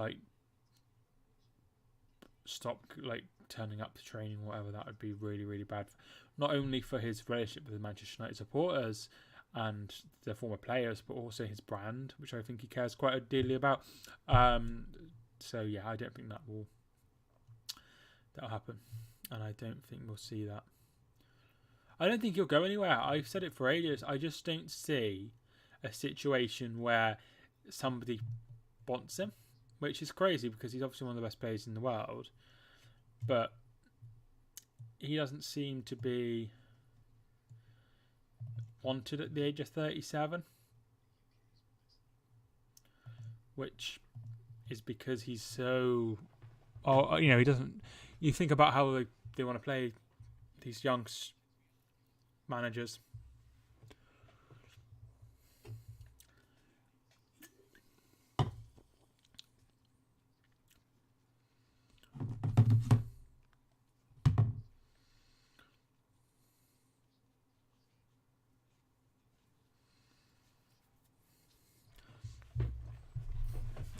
stop turning up to training or whatever. That would be really, really bad. Not only for his relationship with the Manchester United supporters and the former players, but also his brand, which I think he cares quite dearly about. So yeah, I don't think that'll happen, and I don't think we'll see that. I don't think he'll go anywhere. I've said it for ages. I just don't see a situation where somebody wants him, which is crazy because he's obviously one of the best players in the world, but he doesn't seem to be wanted at the age of 37, which is because he's so... he doesn't... You think about how they want to play these young managers.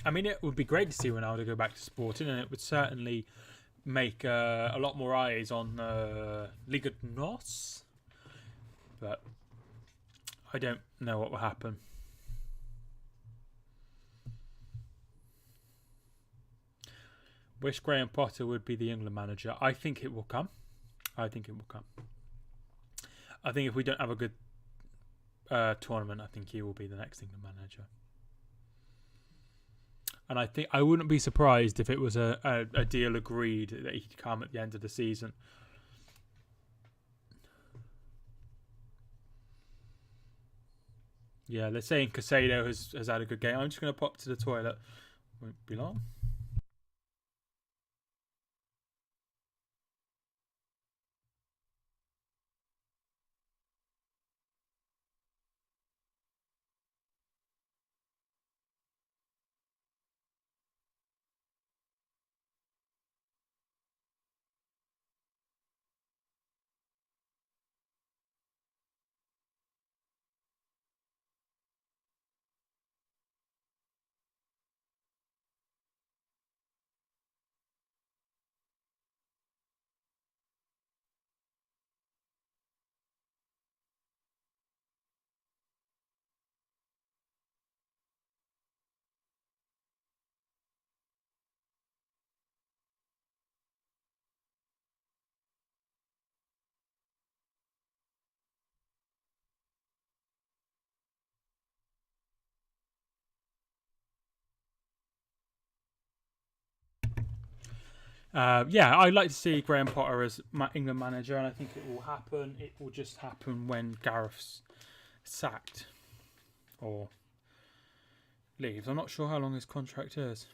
I mean, it would be great to see Ronaldo go back to Sporting, and it would certainly make a lot more eyes on Liga NOS. But I don't know what will happen. Wish Graham Potter would be the England manager. I think it will come. I think if we don't have a good tournament, I think he will be the next England manager. And I think I wouldn't be surprised if it was a deal agreed that he'd come at the end of the season. Yeah, they're saying Casado has had a good game. I'm just going to pop to the toilet. Won't be long. I'd like to see Graham Potter as England manager, and I think it will happen. It will just happen when Gareth's sacked or leaves. I'm not sure how long his contract is.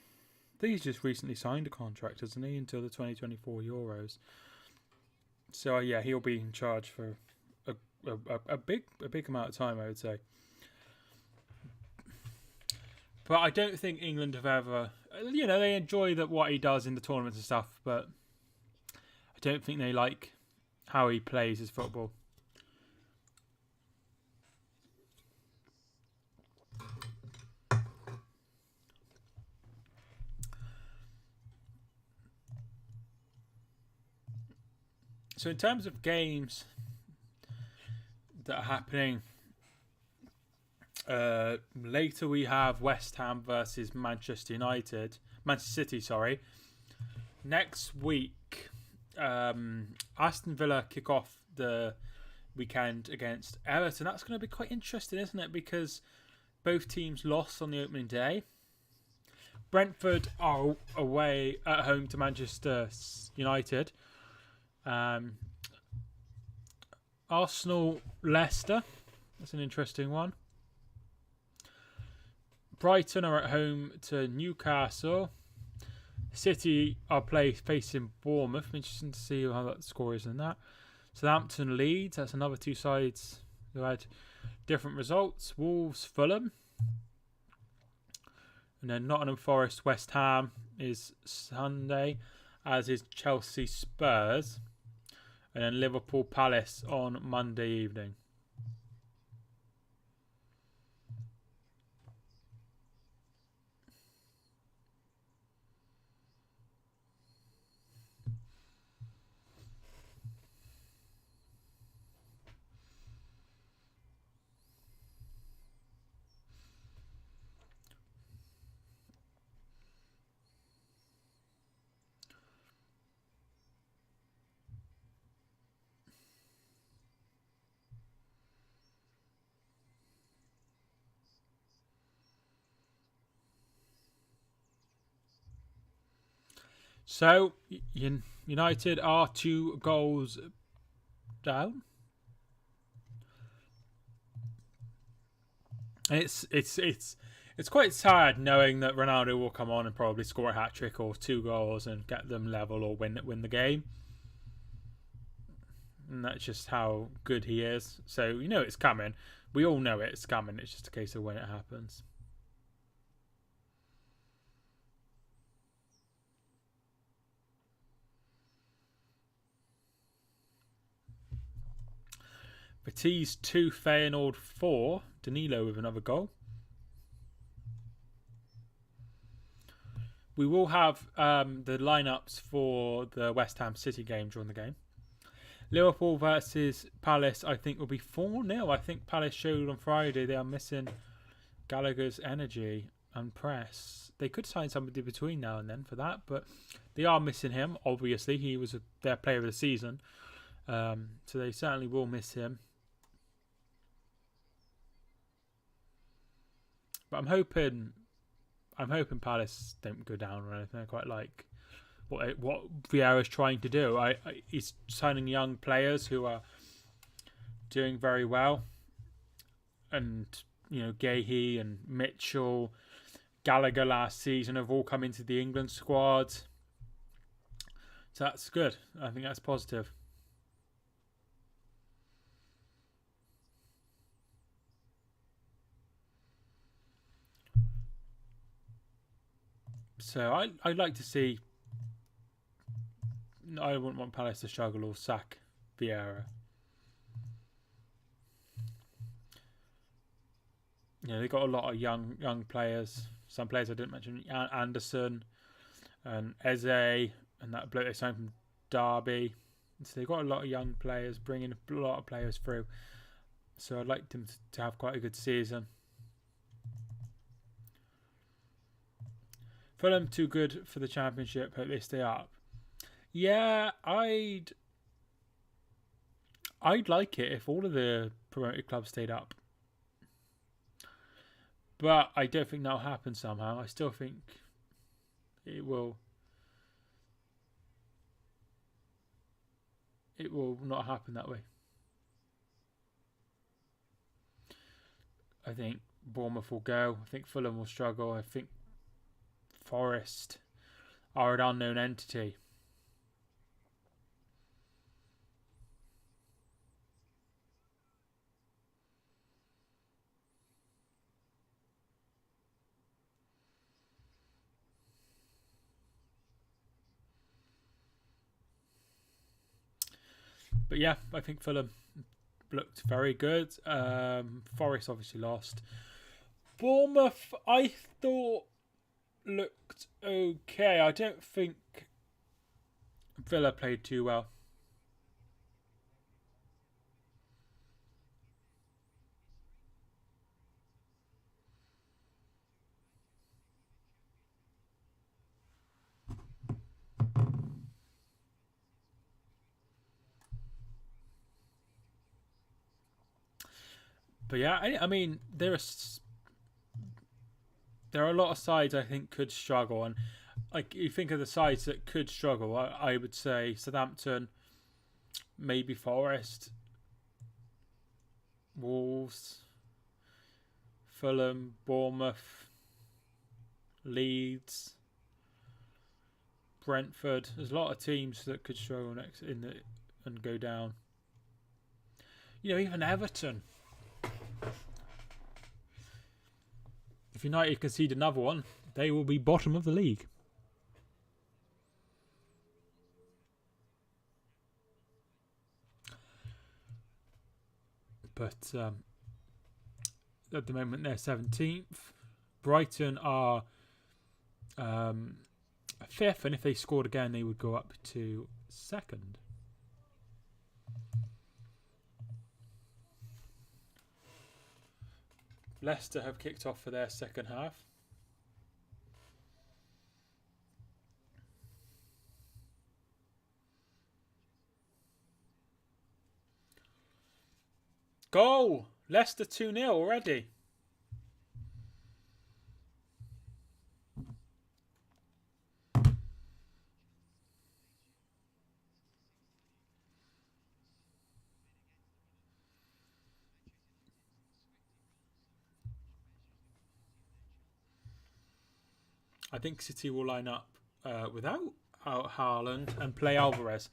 I think he's just recently signed a contract, hasn't he, until the 2024 Euros. So he'll be in charge for a big amount of time, I would say. But I don't think England have ever... they enjoy what he does in the tournaments and stuff, but I don't think they like how he plays his football. So in terms of games that are happening... later we have West Ham versus Manchester City, sorry. Next week, Aston Villa kick off the weekend against Everton. That's going to be quite interesting, isn't it? Because both teams lost on the opening day. Brentford are away at home to Manchester United. Arsenal, Leicester. That's an interesting one. Brighton are at home to Newcastle. City are facing Bournemouth. Interesting to see how that score is in that. Southampton, Leeds. That's another two sides who had different results. Wolves, Fulham. And then Nottingham Forest, West Ham is Sunday, as is Chelsea, Spurs. And then Liverpool, Palace on Monday evening. So United are 2 goals down. And it's quite sad knowing that Ronaldo will come on and probably score a hat-trick or 2 goals and get them level or win the game. And that's just how good he is. So it's coming. We all know it's coming. It's just a case of when it happens. Betis 2, Feyenoord 4. Danilo with another goal. We will have the lineups for the West Ham City game during the game. Liverpool versus Palace, I think, will be 4-0. I think Palace showed on Friday they are missing Gallagher's energy and press. They could sign somebody between now and then for that, but they are missing him. Obviously, he was their player of the season, so they certainly will miss him. But I'm hoping Palace don't go down or anything. I quite like what Vieira's trying to do. He's signing young players who are doing very well, and Gahey and Mitchell, Gallagher last season have all come into the England squad. So that's good. I think that's positive. So I'd like to see. I wouldn't want Palace to struggle or sack Vieira. They've got a lot of young players. Some players I didn't mention: Anderson and Eze, and that bloke they signed from Derby. So they've got a lot of young players, bringing a lot of players through. So I'd like them to have quite a good season. Fulham too good for the Championship. Hope they stay up. Yeah, I'd like it if all of the promoted clubs stayed up. But I don't think that'll happen somehow. I still think it will. It will not happen that way. I think Bournemouth will go. I think Fulham will struggle. I think Forest are an unknown entity. But yeah, I think Fulham looked very good. Forest obviously lost. Bournemouth, I thought, looked okay. I don't think Villa played too well. But yeah, I mean, there are a lot of sides I think could struggle, and like you think of the sides that could struggle, I would say Southampton, maybe Forest, Wolves, Fulham, Bournemouth, Leeds. Brentford. There's a lot of teams that could struggle next and go down. You know, even Everton. If United concede another one, they will be bottom of the league. But at the moment they're 17th. Brighton are 5th, and if they scored again, they would go up to 2nd. Leicester have kicked off for their second half. Goal! Leicester 2-0 already. I think City will line up without Haaland and play Alvarez.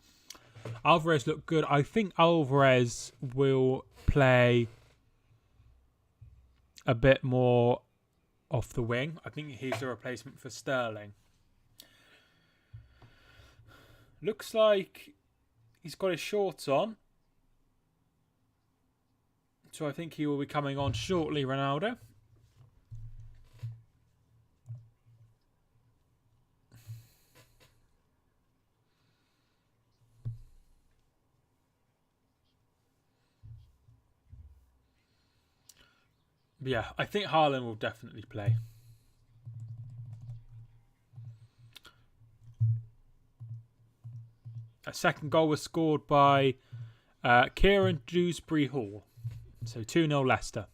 Alvarez looked good. I think Alvarez will play a bit more off the wing. I think he's a replacement for Sterling. Looks like he's got his shorts on. So I think he will be coming on shortly, Ronaldo. Yeah, I think Haaland will definitely play. A second goal was scored by Kieran Dewsbury-Hall. So 2-0 Leicester.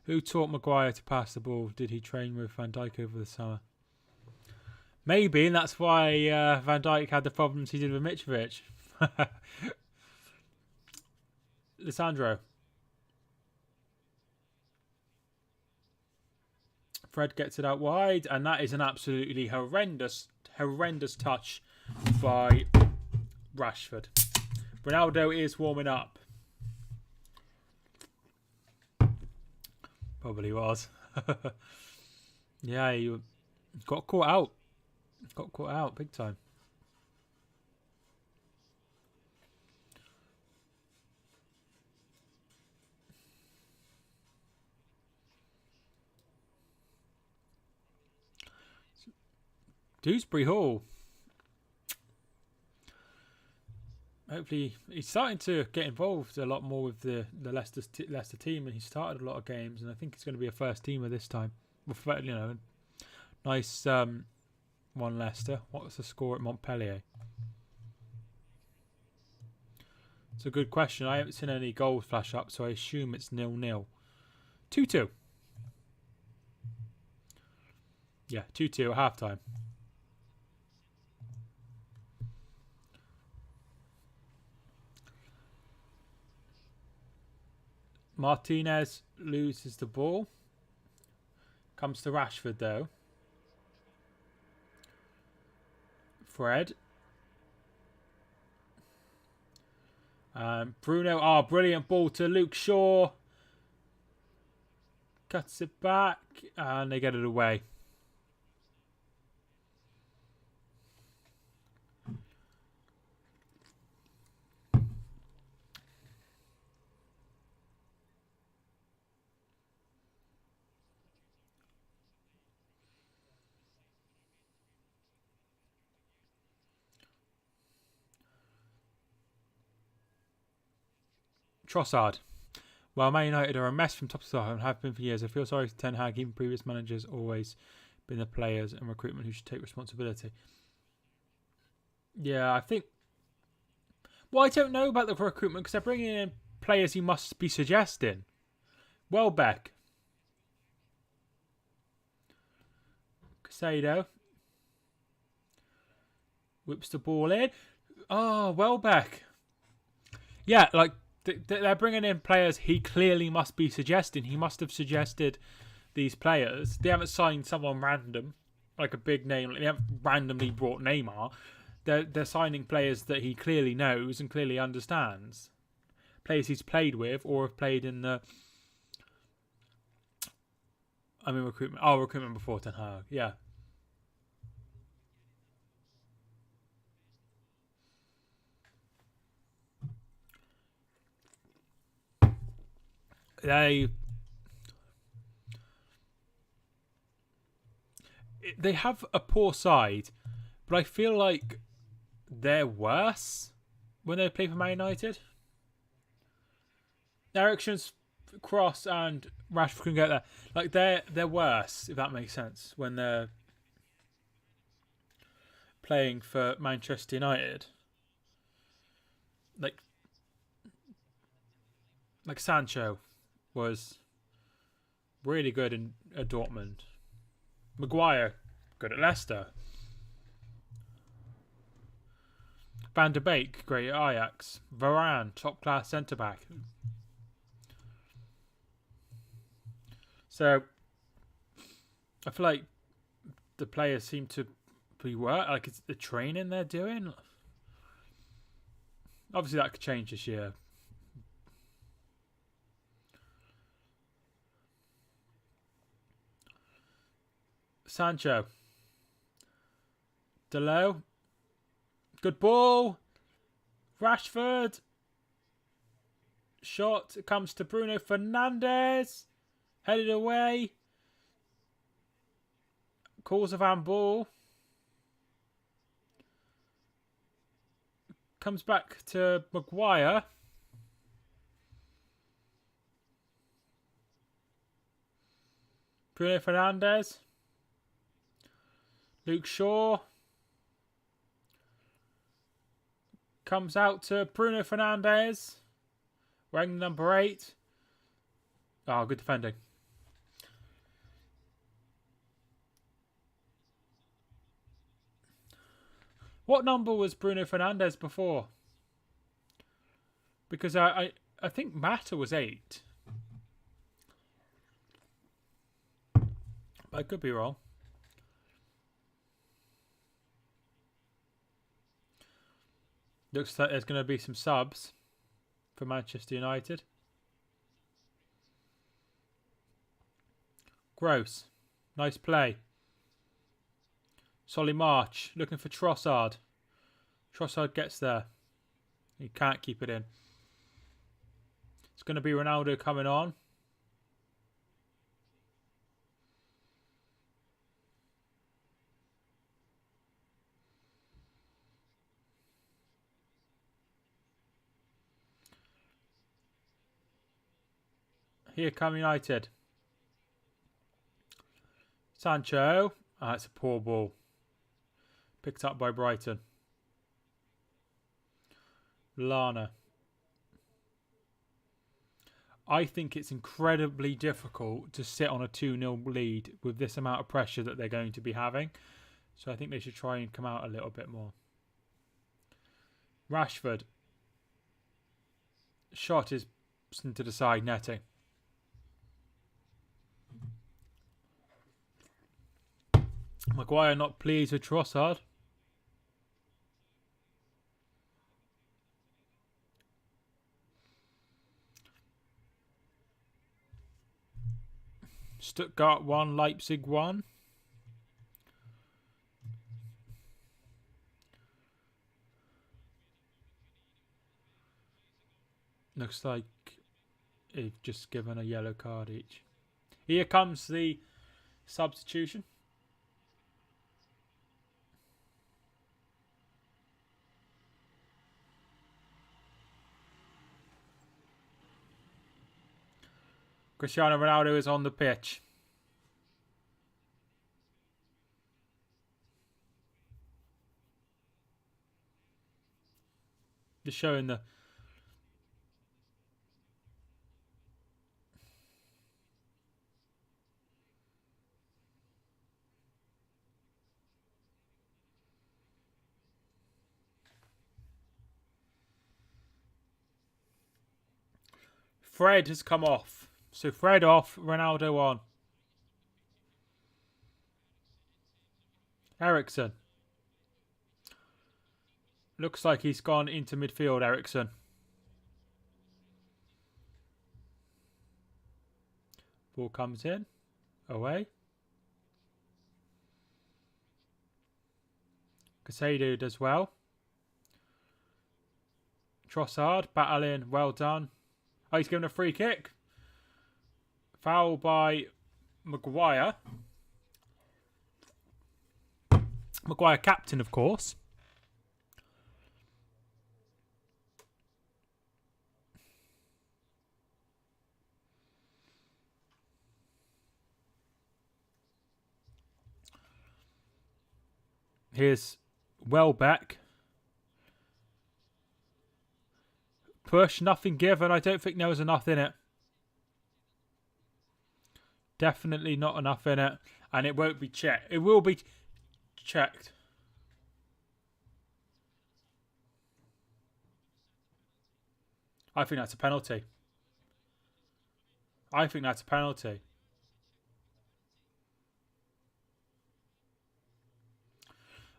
Who taught Maguire to pass the ball? Did he train with Van Dijk over the summer? Maybe, and that's why Van Dijk had the problems he did with Mitrovic. Lissandro. Fred gets it out wide, and that is an absolutely horrendous touch by Rashford. Ronaldo is warming up. Probably was. Yeah, he got caught out. Got caught out big time. Dewsbury-Hall. Hopefully, he's starting to get involved a lot more with the Leicester team, and he started a lot of games, and I think he's going to be a first teamer this time. You know, nice one Leicester. What was the score at Montpellier? It's a good question. I haven't seen any goals flash up, so I assume it's 0-0. 2-2. Yeah, 2-2 at half time. Martinez loses the ball. Comes to Rashford though. Fred. Bruno. Oh, brilliant ball to Luke Shaw. Cuts it back and they get it away. Trossard. Well, Man United are a mess from top to bottom and have been for years. I feel sorry for Ten Hag. Even previous managers always been the players and recruitment who should take responsibility. Yeah, I think... Well, I don't know about the recruitment because they're bringing in players he must be suggesting. Welbeck. Casado. Whips the ball in. Oh, Welbeck. Yeah, like... They're bringing in players he clearly must be suggesting. He must have suggested these players. They haven't signed someone random, like a big name. Like they haven't randomly brought Neymar. They're signing players that he clearly knows and clearly understands. Players he's played with or have played in the... recruitment. Oh, recruitment before Ten Hag. Yeah. They have a poor side, but I feel like they're worse when they play for Man United. Eriksen's cross and Rashford can get there. Like they're worse, if that makes sense, when they're playing for Manchester United. Like Sancho was really good at Dortmund. Maguire, good at Leicester. Van der Beek, great at Ajax. Varane, top class centre back. So I feel like the players seem to be like it's the training they're doing. Obviously that could change this year. Sancho. Delo. Good ball. Rashford. Shot. It comes to Bruno Fernandes. Headed away. Calls a handball. Comes back to Maguire. Bruno Fernandes. Luke Shaw. Comes out to Bruno Fernandes. Wearing number 8. Oh, good defending. What number was Bruno Fernandes before? Because I think Mata was 8. But I could be wrong. Looks like there's going to be some subs for Manchester United. Gross. Nice play. Solly March looking for Trossard. Trossard gets there. He can't keep it in. It's going to be Ronaldo coming on. Here come United. Sancho. Ah, it's a poor ball. Picked up by Brighton. Lana. I think it's incredibly difficult to sit on a 2-0 lead with this amount of pressure that they're going to be having. So I think they should try and come out a little bit more. Rashford. Shot is into the side netting. Maguire not pleased with Trossard. Stuttgart 1, Leipzig 1. Looks like they've just given a yellow card each. Here comes the substitution. Cristiano Ronaldo is on the pitch. Just showing the... Fred has come off. So Fred off, Ronaldo on. Ericsson. Looks like he's gone into midfield, Ericsson. Ball comes in. Away. Casado does well. Trossard, battling, well done. Oh, he's given a free kick. Foul by Maguire. Maguire captain, of course. Here's Welbeck. Push, nothing given. I don't think there was enough in it. Definitely not enough in it. And it won't be checked. It will be checked. I think that's a penalty. I think that's a penalty.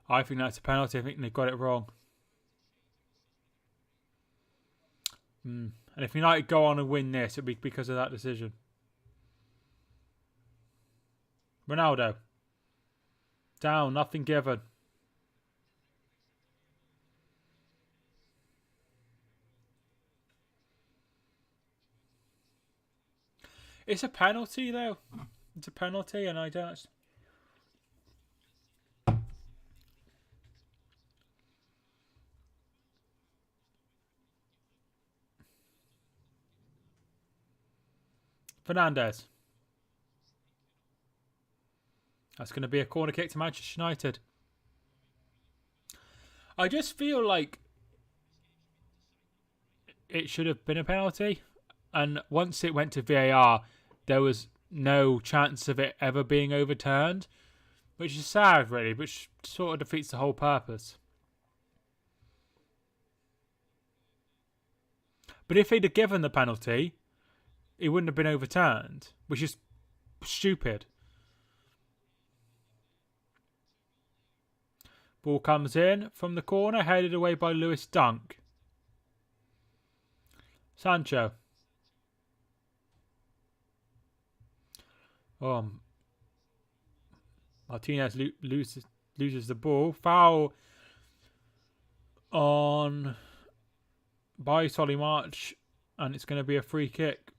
I think that's a penalty. I think they got it wrong. And if United go on and win this, it'll be because of that decision. Ronaldo. Down, nothing given. It's a penalty, though. It's a penalty, and I don't... Fernandes. That's going to be a corner kick to Manchester United. I just feel like it should have been a penalty. And once it went to VAR, there was no chance of it ever being overturned. Which is sad, really, which sort of defeats the whole purpose. But if he'd have given the penalty, it wouldn't have been overturned, which is stupid. Ball comes in from the corner, headed away by Lewis Dunk. Sancho. Martinez loses the ball. Foul on by Solly March, and it's going to be a free kick.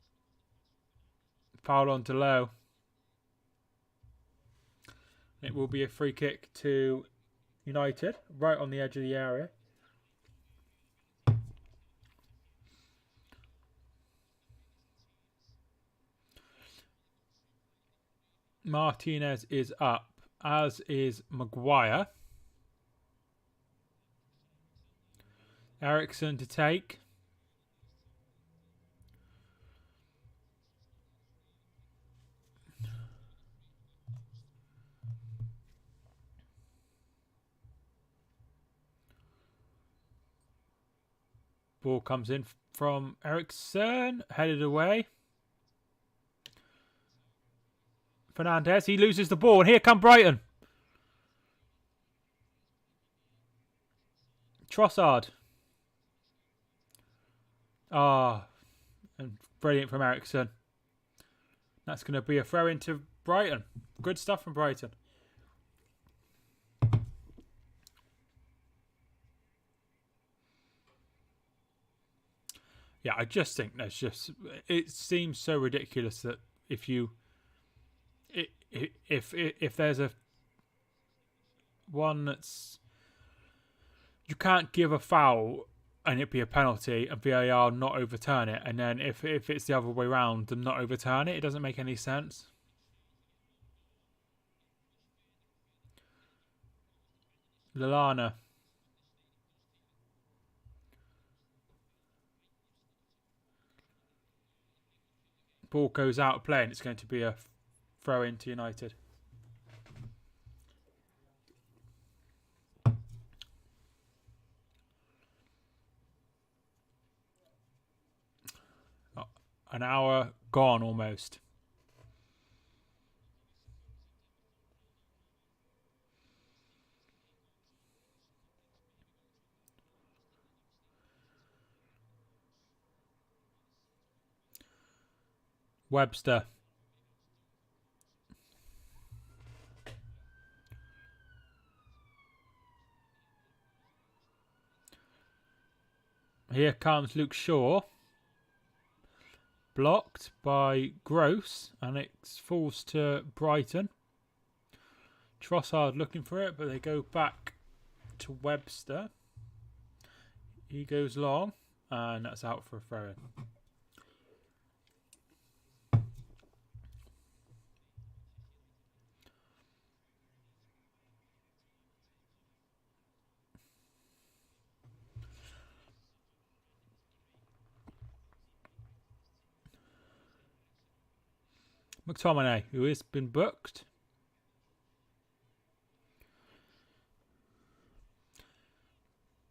Foul on Delo. It will be a free kick to United, right on the edge of the area. Martinez is up, as is Maguire. Ericsson to take. Ball comes in from Ericsson, headed away. Fernandes, he loses the ball, and here come Brighton. Trossard. And brilliant from Ericsson. That's going to be a throw into Brighton. Good stuff from Brighton. Yeah, I just think there's just... It seems so ridiculous that if you... If there's a one that's... You can't give a foul and it be a penalty and VAR not overturn it. And then if it's the other way around and not overturn it, it doesn't make any sense. Lallana. Ball goes out of play and it's going to be a throw into United. An hour gone almost. Webster. Here comes Luke Shaw. Blocked by Gross, and it falls to Brighton. Trossard looking for it, but they go back to Webster. He goes long, and that's out for a throw-in. McTominay, who has been booked.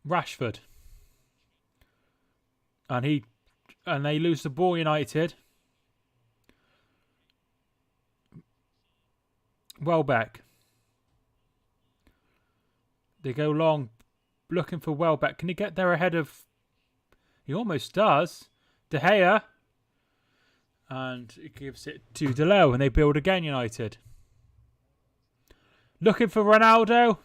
Rashford. And they lose the ball, United. Welbeck. They go long, looking for Welbeck. Can he get there ahead of... He almost does. De Gea. And it gives it to Deleu, and they build again, United. Looking for Ronaldo.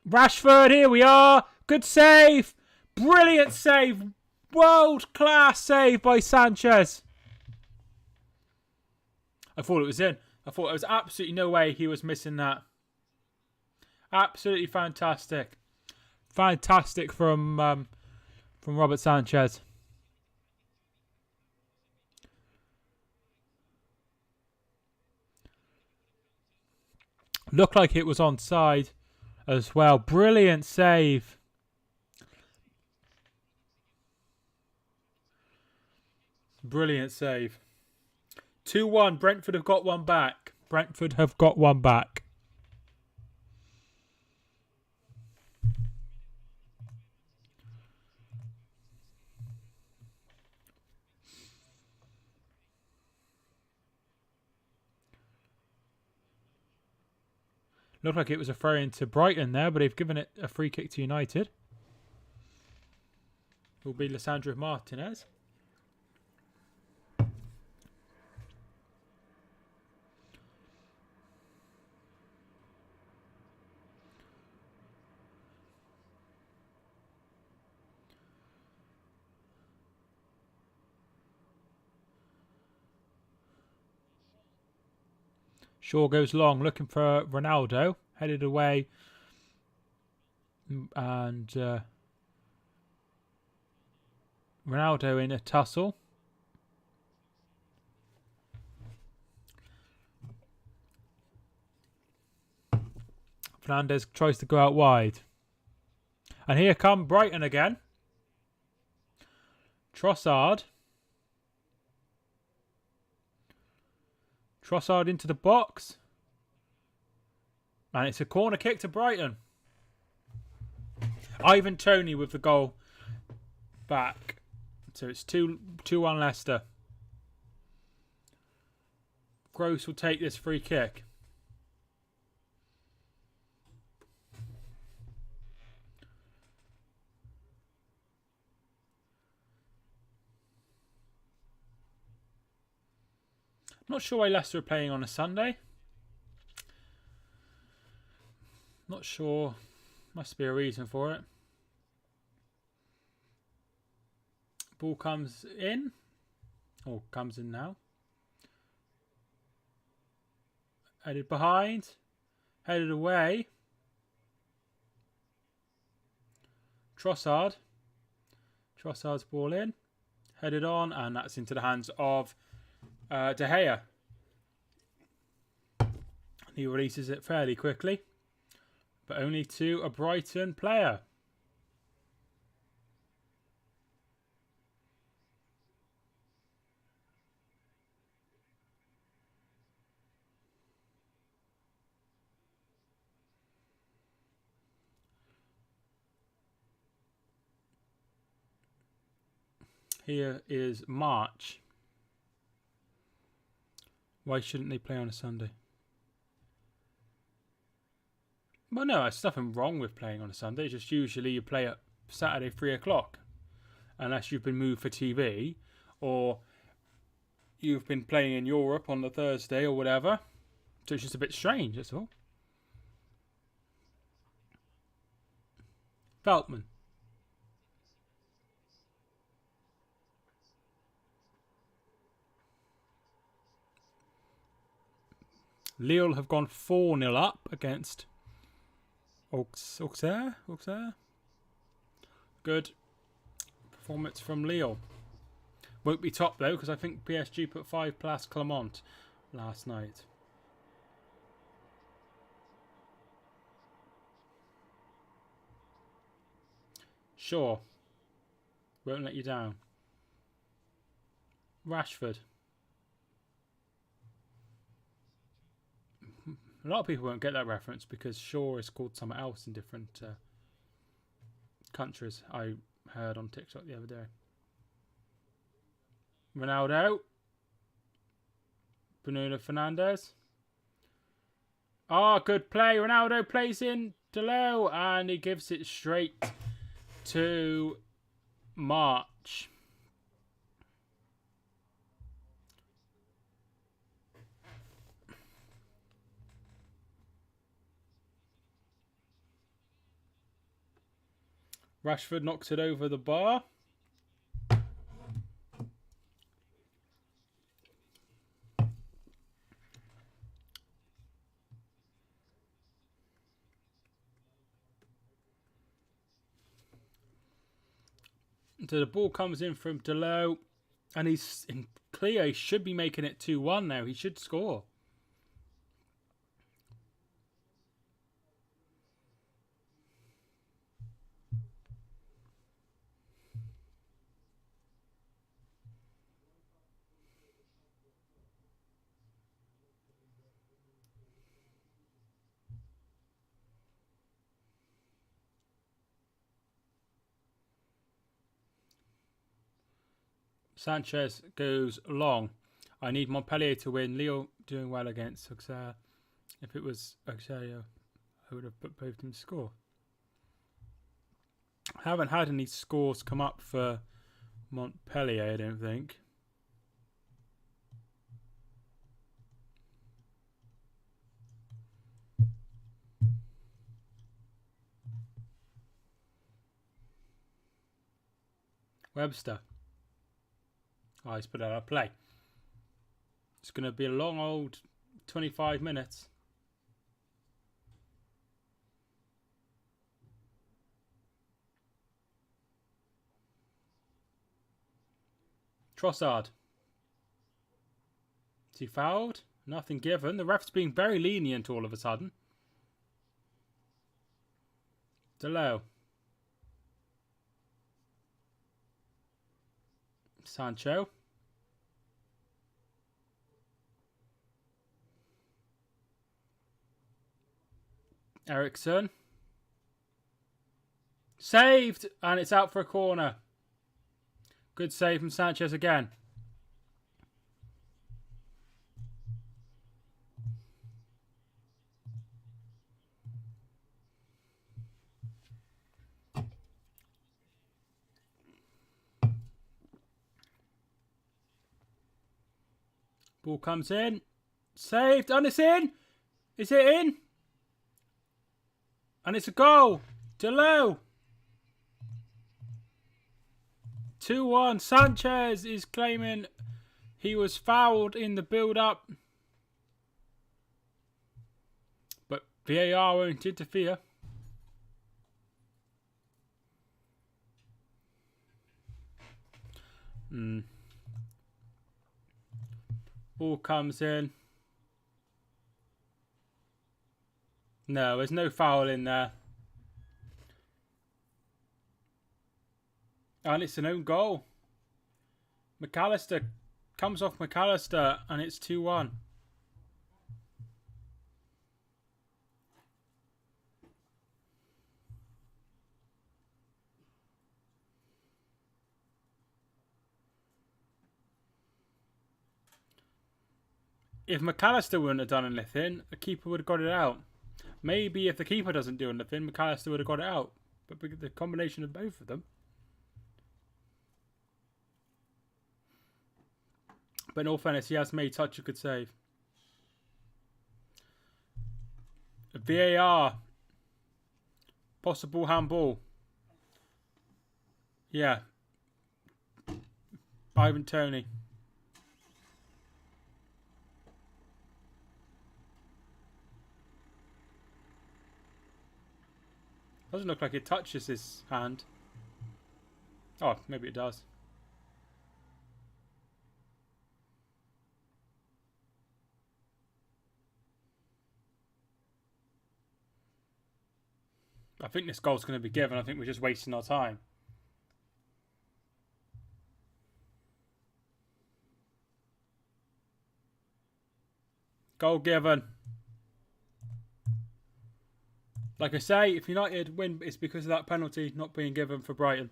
Rashford, here we are. Good save. Brilliant save. World-class save by Sanchez. I thought it was in. I thought there was absolutely no way he was missing that. Absolutely fantastic. Fantastic from Robert Sanchez. Looked like it was onside as well. Brilliant save. Brilliant save. 2-1. Brentford have got one back. Brentford have got one back. Looked like it was a throw into Brighton there, but they've given it a free kick to United. It will be Lisandro Martinez. Shaw goes long, looking for Ronaldo. Headed away. And Ronaldo in a tussle. Fernandes tries to go out wide. And here come Brighton again. Trossard. Trossard into the box. And it's a corner kick to Brighton. Ivan Toney with the goal back. So it's 2-1 Leicester. Gross will take this free kick. Not sure why Leicester are playing on a Sunday. Not sure. Must be a reason for it. Ball comes in. Or comes in now. Headed behind. Headed away. Trossard. Trossard's ball in. Headed on. And that's into the hands of De Gea. He releases it fairly quickly. But only to a Brighton player. Here is March. Why shouldn't they play on a Sunday? Well, no, there's nothing wrong with playing on a Sunday. It's just usually you play at Saturday 3 o'clock. Unless you've been moved for TV or you've been playing in Europe on the Thursday or whatever. So it's just a bit strange, that's all. Veltman. Lille have gone 4-0 up against Auxerre. Good performance from Lille. Won't be top though, because I think PSG put 5 plus Clermont last night. Sure. Won't let you down. Rashford. A lot of people won't get that reference because Shaw is called something else in different countries. I heard on TikTok the other day. Ronaldo. Bruno Fernandes. Oh, good play. Ronaldo plays in Delo and he gives it straight to March. Rashford knocks it over the bar. So the ball comes in from Delo, and he's in clear. He should be making it 2-1 now. He should score. Sanchez goes long. I need Montpellier to win. Lille doing well against Auxerre. If it was Auxerre, I would have put both of them to score. Haven't had any scores come up for Montpellier, I don't think. Webster. Oh, he's put out a play. It's going to be a long old 25 minutes. Trossard. Is he fouled? Nothing given. The ref's being very lenient all of a sudden. Delo. Sancho. Ericsson. Saved! And it's out for a corner. Good save from Sanchez again. Ball comes in. Saved. And it's in. Is it in? And it's a goal. Delo. 2-1. Sanchez is claiming he was fouled in the build-up. But VAR won't interfere. Ball comes in. No, there's no foul in there. And it's an own goal. McAllister comes off McAllister and it's 2-1. If McAllister wouldn't have done anything, the keeper would have got it out. Maybe if the keeper doesn't do anything, McAllister would have got it out. But the combination of both of them. But in all fairness, he has made such a good save. VAR. Possible handball. Yeah. Ivan Toney. Doesn't look like it touches his hand. Oh, maybe it does. I think this goal's going to be given. I think we're just wasting our time. Goal given. Like I say, if United win, it's because of that penalty not being given for Brighton.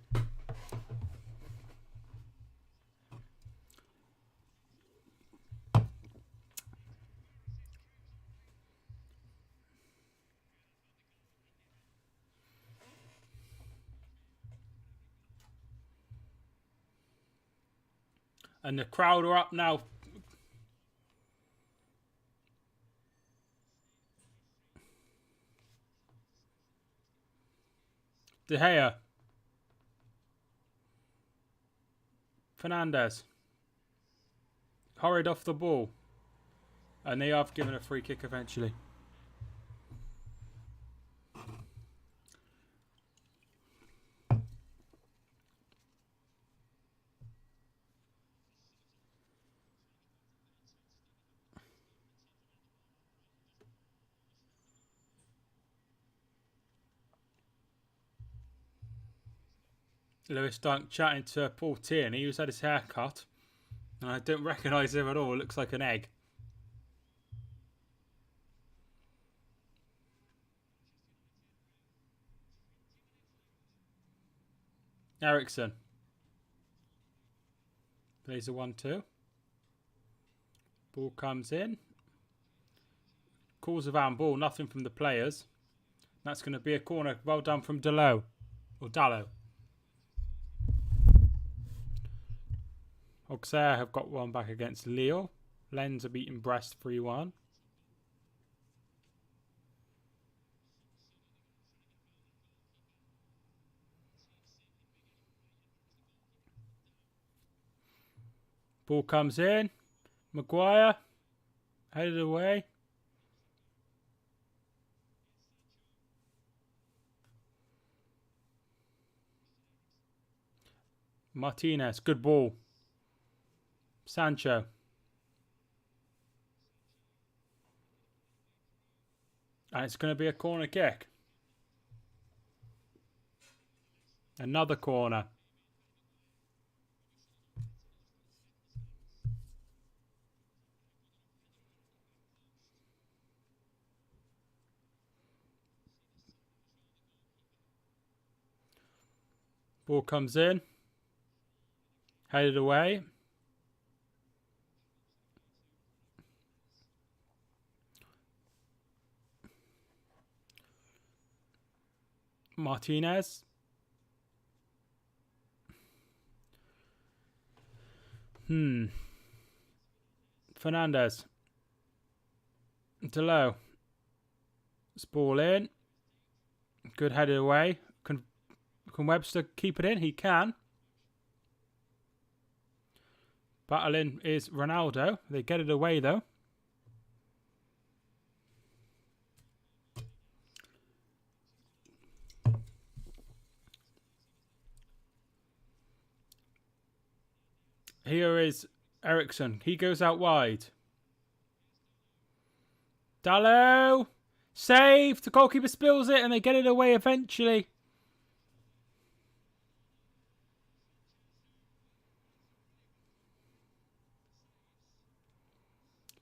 And the crowd are up now. De Gea. Fernandes. Hurried off the ball. And they have given a free kick eventually. Lewis Dunk chatting to Paul Tierney, who's had his hair cut. And I don't recognise him at all. It looks like an egg. Ericsson. Plays a 1-2. Ball comes in. Calls of handball. Nothing from the players. That's going to be a corner. Well done from Dalot. Or Dallo. Auxerre have got one back against Lille. Lens are beating Brest 3-1. Ball comes in. Maguire. Headed away. Martinez. Good ball. Sancho. And it's going to be a corner kick. Another corner. Ball comes in. Headed away. Martinez. Fernandes. Dalot. Ball in. Good headed away. Can Webster keep it in? He can. Battling is Ronaldo. They get it away though. Here is Ericsson. He goes out wide. Dalot. Save. The goalkeeper spills it and they get it away eventually.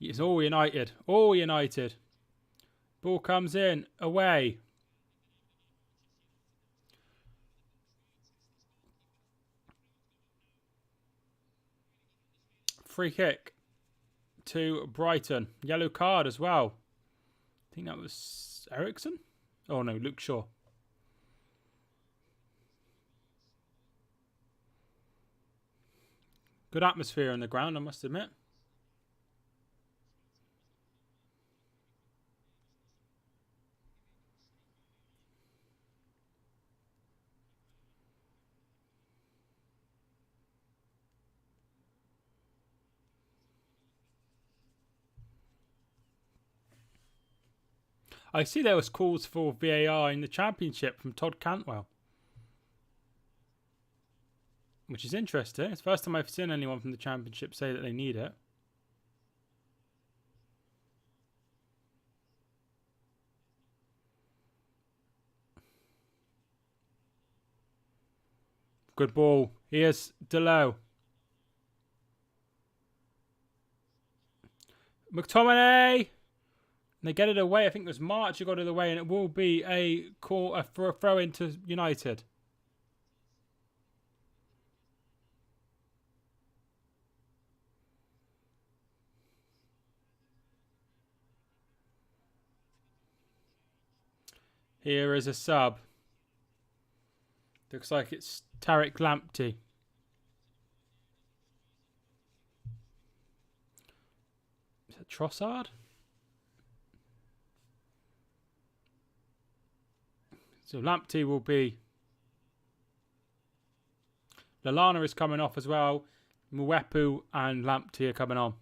It's all United. All United. Ball comes in. Away. Free kick to Brighton. Yellow card as well. I think that was Ericsson. Oh no, Luke Shaw. Good atmosphere on the ground, I must admit. I see there was calls for VAR in the Championship from Todd Cantwell, which is interesting. It's the first time I've seen anyone from the Championship say that they need it. Good ball. Here's Delow. McTominay. They get it away. I think it was March who got it away, and it will be a throw into United. Here is a sub. Looks like it's Tariq Lamptey. Is that Trossard? So Lamptey will be... Lallana is coming off as well. Mwepu and Lamptey are coming on.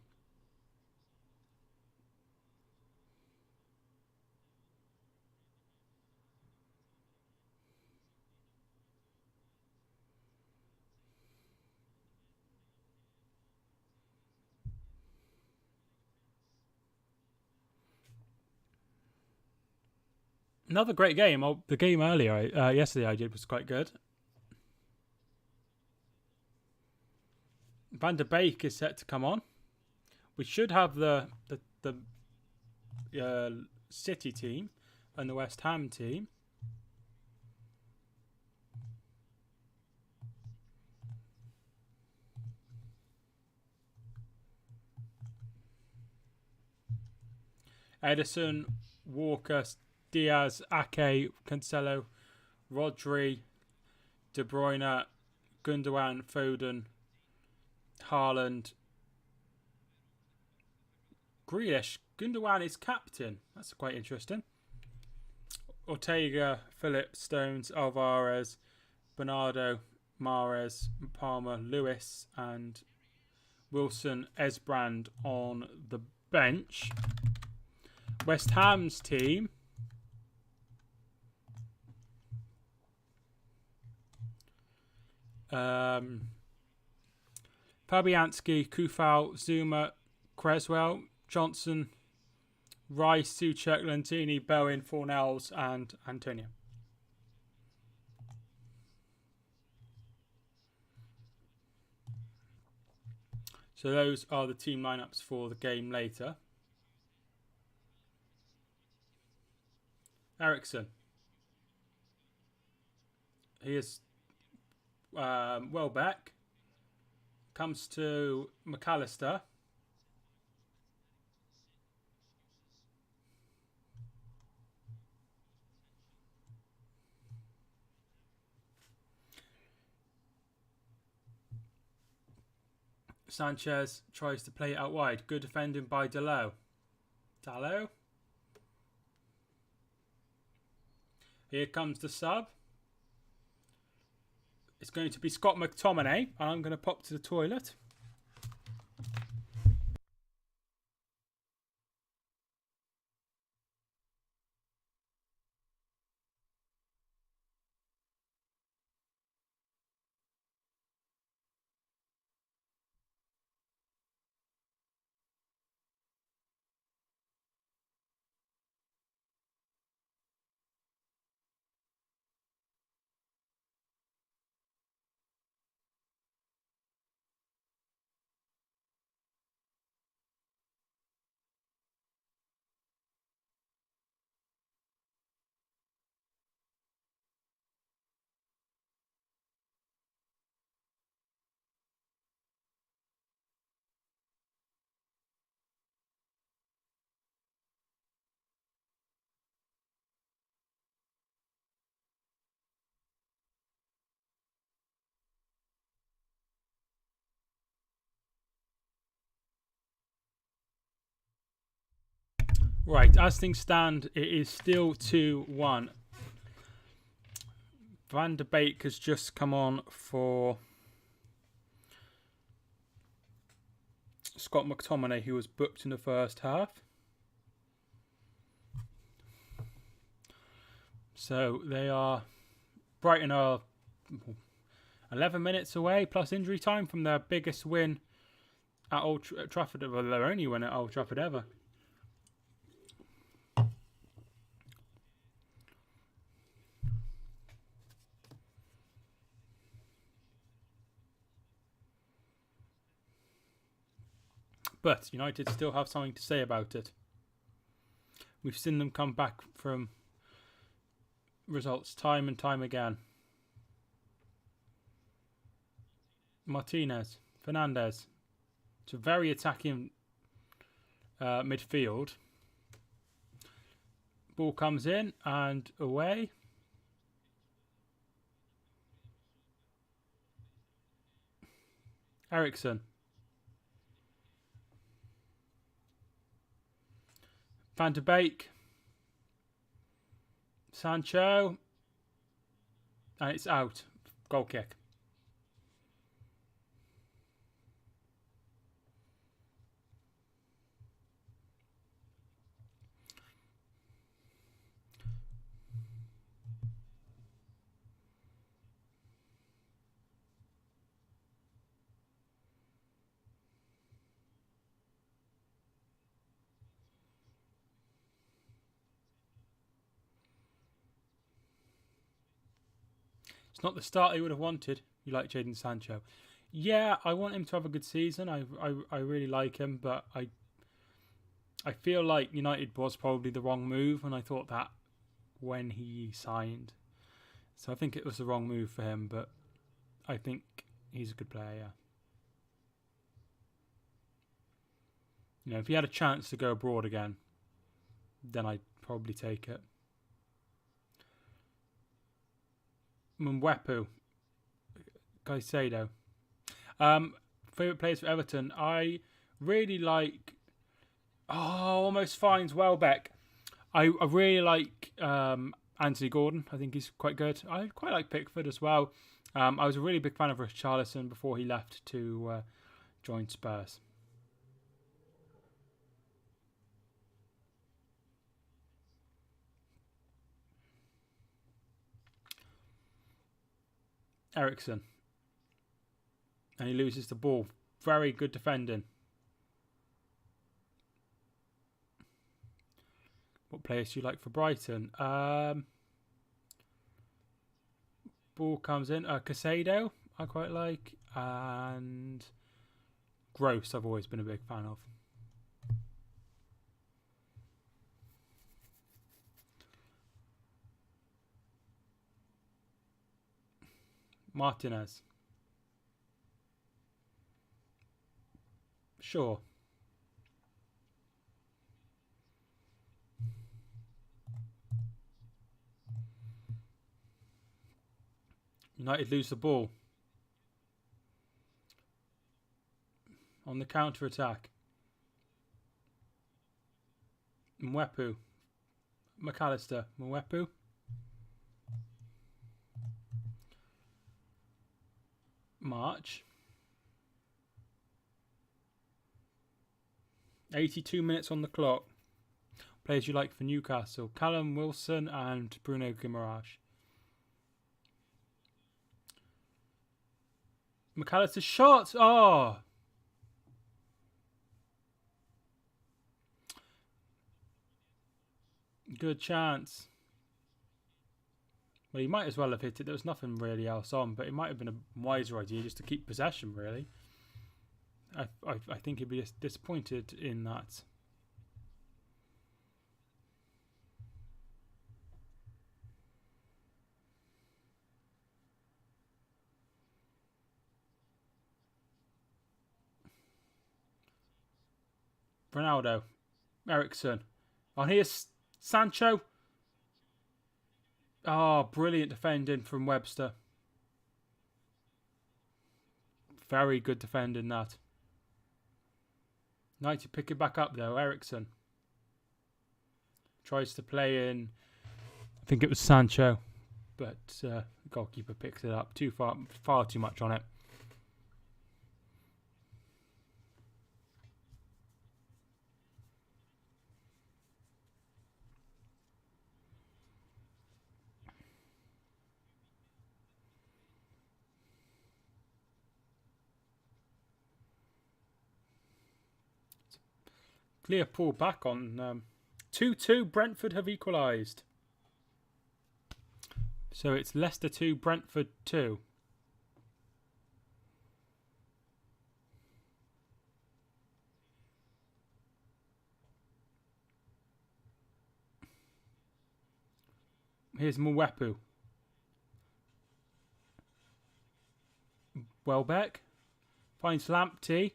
Another great game. The game earlier, yesterday I did was quite good. Van der Beek is set to come on. We should have the City team and the West Ham team. Edison, Walker, Diaz, Ake, Cancelo, Rodri, De Bruyne, Gundogan, Foden, Haaland, Grealish. Gundogan is captain. That's quite interesting. Ortega, Phillips, Stones, Alvarez, Bernardo, Mahrez, Palmer, Lewis, and Wilson, Esbrand on the bench. West Ham's team. Fabianski, Kufal, Zuma, Creswell, Johnson, Rice, Suchek, Lentini, Bowen, Fornells, and Antonio. So those are the team lineups for the game later. Ericsson. He is well back. Comes to McAllister. Sanchez tries to play it out wide. Good defending by Delow. Here comes the sub. It's going to be Scott McTominay. And I'm going to pop to the toilet. Right, as things stand, it is still 2-1. Van der Beek has just come on for Scott McTominay, who was booked in the first half. So they are... Brighton are 11 minutes away plus injury time from their biggest win at Old Trafford. Well, their only win at Old Trafford ever. But United still have something to say about it. We've seen them come back from results time and time again. Martinez, Fernandes. It's a very attacking midfield. Ball comes in and away. Eriksen. Van de Beek. Sancho. And it's out. Goal kick. It's not the start he would have wanted. You like Jadon Sancho. Yeah, I want him to have a good season. I really like him, but I feel like United was probably the wrong move, and I thought that when he signed. So I think it was the wrong move for him, but I think he's a good player, yeah. If he had a chance to go abroad again, then I'd probably take it. Mwepu. Caicedo. Favourite players for Everton. I really like... almost finds Welbeck. I really like Anthony Gordon. I think he's quite good. I quite like Pickford as well. I was a really big fan of Richarlison before he left to join Spurs. Eriksen. And he loses the ball. Very good defending. What players do you like for Brighton? Ball comes in. Caicedo, I quite like. And Gross, I've always been a big fan of. Martinez. Sure. United lose the ball. On the counter-attack. Mwepu. McAllister. Mwepu. March. 82 minutes on the clock. Players you like for Newcastle. Callum Wilson and Bruno Guimaraes. McAllister's shot. Oh. Good chance. Well, he might as well have hit it. There was nothing really else on, but it might have been a wiser idea just to keep possession, really. I think he'd be disappointed in that. Ronaldo. Eriksen. On here's Sancho. Oh, brilliant defending from Webster. Very good defending that. Nice to pick it back up though. Eriksen tries to play in. I think it was Sancho, but the goalkeeper picks it up. Far too much on it. Liverpool back on 2-2. Brentford have equalised. So it's Leicester 2, Brentford 2. Here's Mwepu. Welbeck finds Lamptey.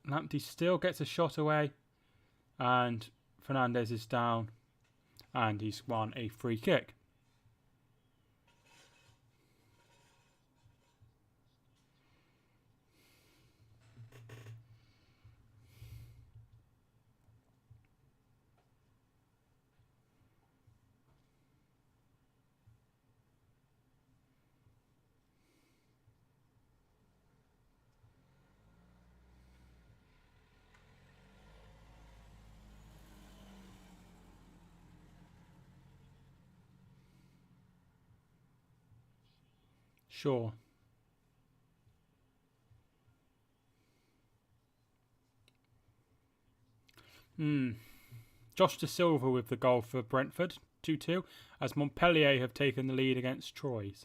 Lamptey still gets a shot away, and Fernandes is down, and he's won a free kick. Sure. Josh De Silva with the goal for Brentford, 2-2, as Montpellier have taken the lead against Troyes.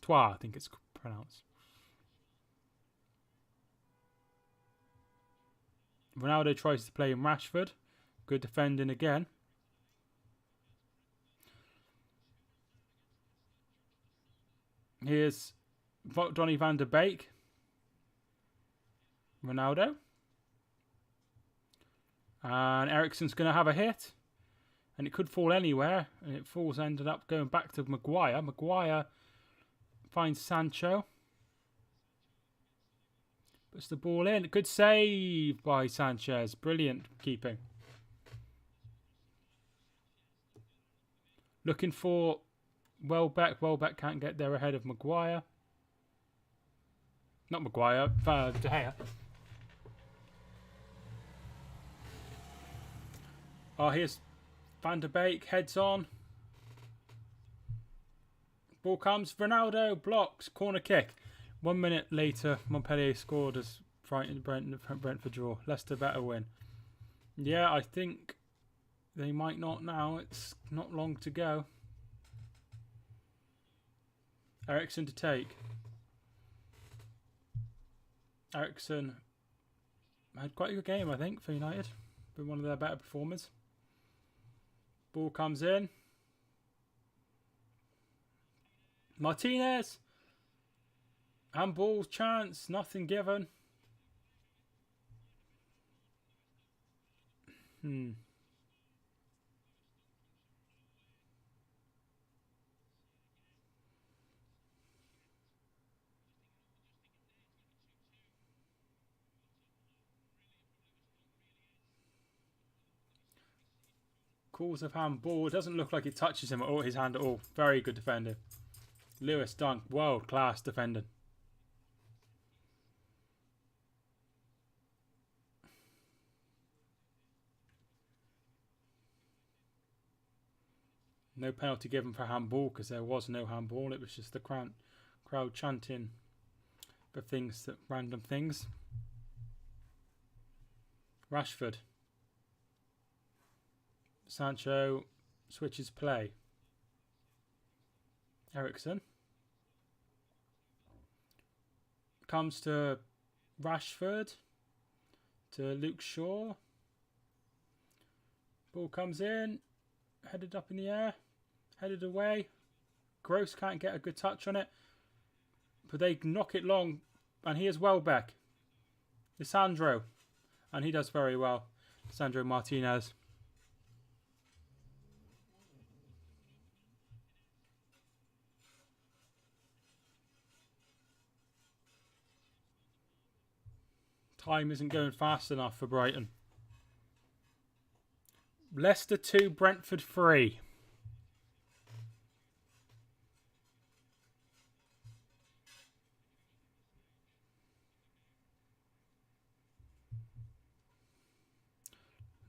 Troyes, I think it's pronounced. Ronaldo tries to play in Rashford. Good defending again. Here's Donny van der Beek. Ronaldo. And Eriksen's going to have a hit. And it could fall anywhere. And it falls, ended up going back to Maguire. Maguire finds Sancho. Puts the ball in. Good save by Sanchez. Brilliant keeping. Looking for Welbeck. Welbeck can't get there ahead of Maguire. Not Maguire. De Gea. Oh, here's Van der Beek. Heads on. Ball comes. Ronaldo blocks. Corner kick. 1 minute later, Montpellier scored as Brentford draw. Leicester better win. Yeah, I think they might not now. It's not long to go. Eriksen to take. Eriksen had quite a good game, I think, for United. Been one of their better performers. Ball comes in. Martinez. Handball chance. Nothing given. Calls of handball. It doesn't look like it touches him at all, his hand at all. Very good defender. Lewis Dunk, world class defender. No penalty given for handball because there was no handball. It was just the crowd chanting for things, random things. Rashford. Sancho switches play. Eriksen. Comes to Rashford. To Luke Shaw. Ball comes in. Headed up in the air. Headed away. Gross can't get a good touch on it. But they knock it long. And here's Welbeck. Lisandro. And he does very well. Lisandro Martinez. Time isn't going fast enough for Brighton. Leicester 2, Brentford 3.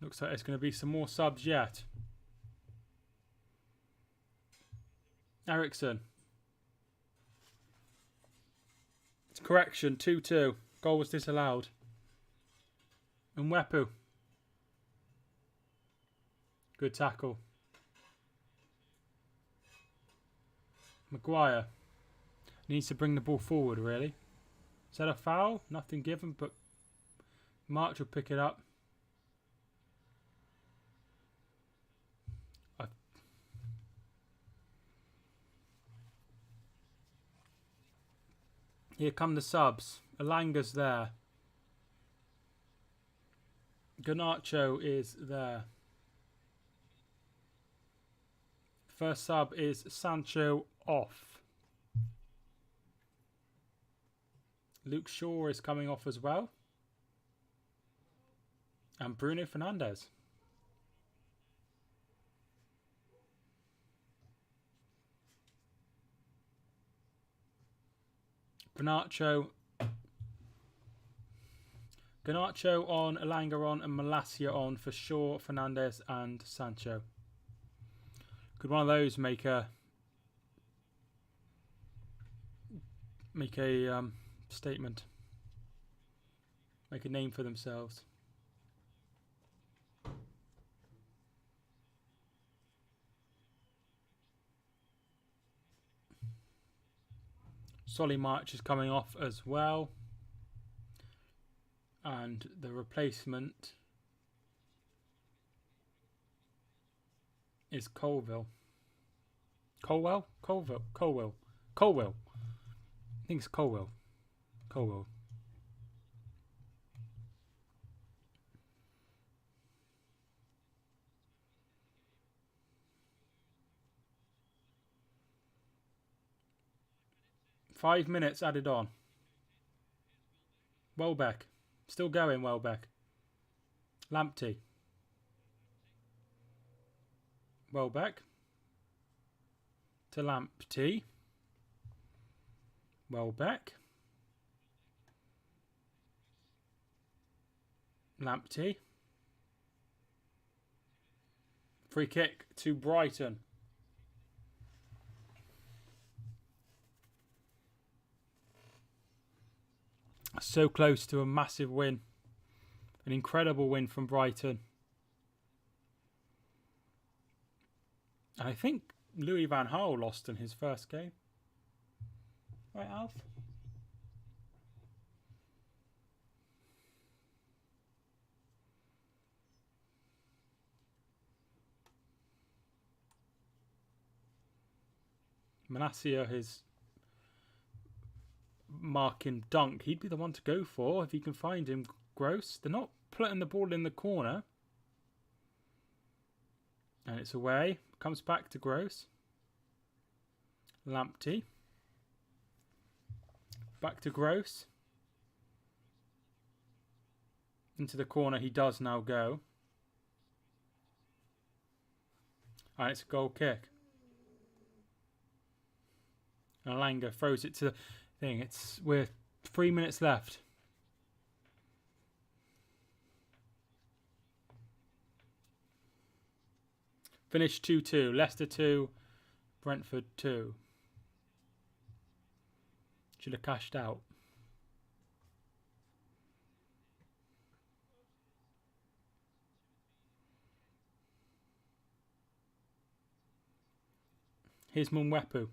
Looks like there's going to be some more subs yet. Eriksen. It's correction, 2-2. Goal was disallowed. And Wepu. Good tackle. Maguire needs to bring the ball forward, really. Is that a foul? Nothing given, but March will pick it up. Here come the subs. Elanga's there. Garnacho is there. First sub is Sancho off. Luke Shaw is coming off as well. And Bruno Fernandes. Garnacho on, Elanga on, and Malacia on for Shaw, Fernandes, and Sancho. Could one of those make a statement, make a name for themselves? Solly March is coming off as well. And the replacement is Colville. Colwell? Colwell. I think it's Colwell. 5 minutes added on. Welbeck. Still going, Welbeck. Lamptey. Welbeck. To Lamptey. Welbeck. Lamptey. Free kick to Brighton. So close to a massive win. An incredible win from Brighton. And I think Louis van Gaal lost in his first game. Right, Alf? Malacia is marking Dunk. He'd be the one to go for if he can find him. Gross. They're not putting the ball in the corner. And it's away. Comes back to Gross. Lamptey. Back to Gross. Into the corner he does now go. And it's a goal kick. And Elanga throws it to the thing. We're 3 minutes left. Finished 2-2. Leicester 2, Brentford 2. Should have cashed out. Here's Mwepu.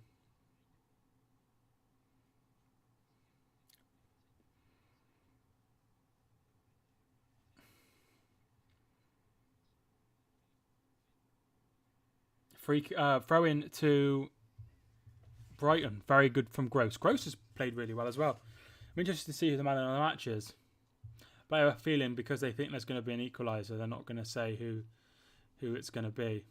Throw in to Brighton. Very good from Gross. Gross has played really well as well. I'm interested to see who the man of the match is. But I have a feeling because they think there's going to be an equaliser, they're not going to say who it's going to be.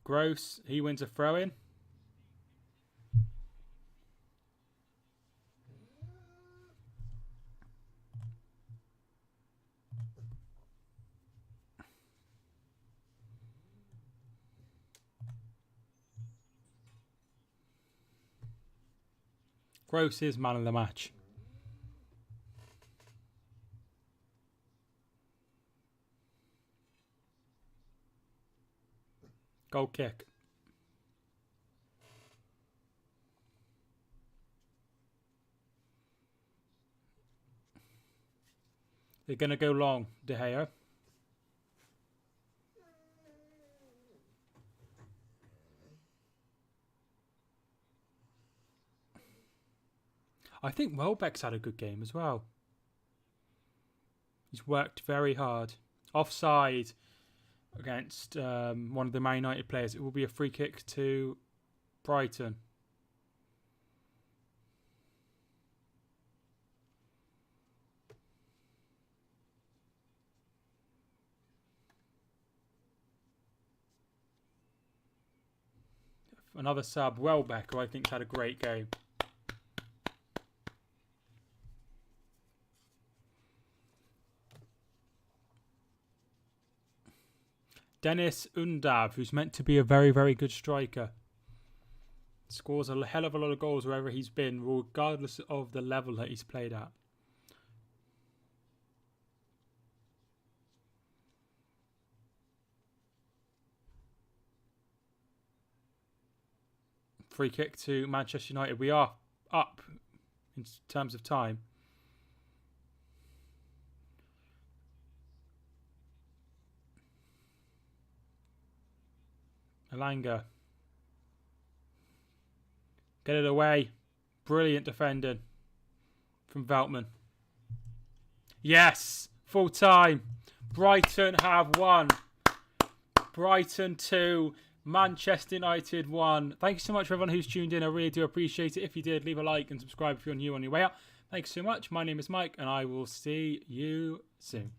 Gross, he wins a throw-in. Gross is man of the match. Goal kick. They're going to go long, De Gea. I think Welbeck's had a good game as well. He's worked very hard. Offside against one of the Man United players. It will be a free kick to Brighton. Another sub, Welbeck, who I think's had a great game. Dennis Undav, who's meant to be a very, very good striker. Scores a hell of a lot of goals wherever he's been, regardless of the level that he's played at. Free kick to Manchester United. We are up in terms of time. Alanga. Get it away. Brilliant defending from Veltman. Yes! Full time. Brighton have won. Brighton 2. Manchester United 1. Thank you so much for everyone who's tuned in. I really do appreciate it. If you did, leave a like and subscribe if you're new on your way out. Thanks so much. My name is Mike and I will see you soon.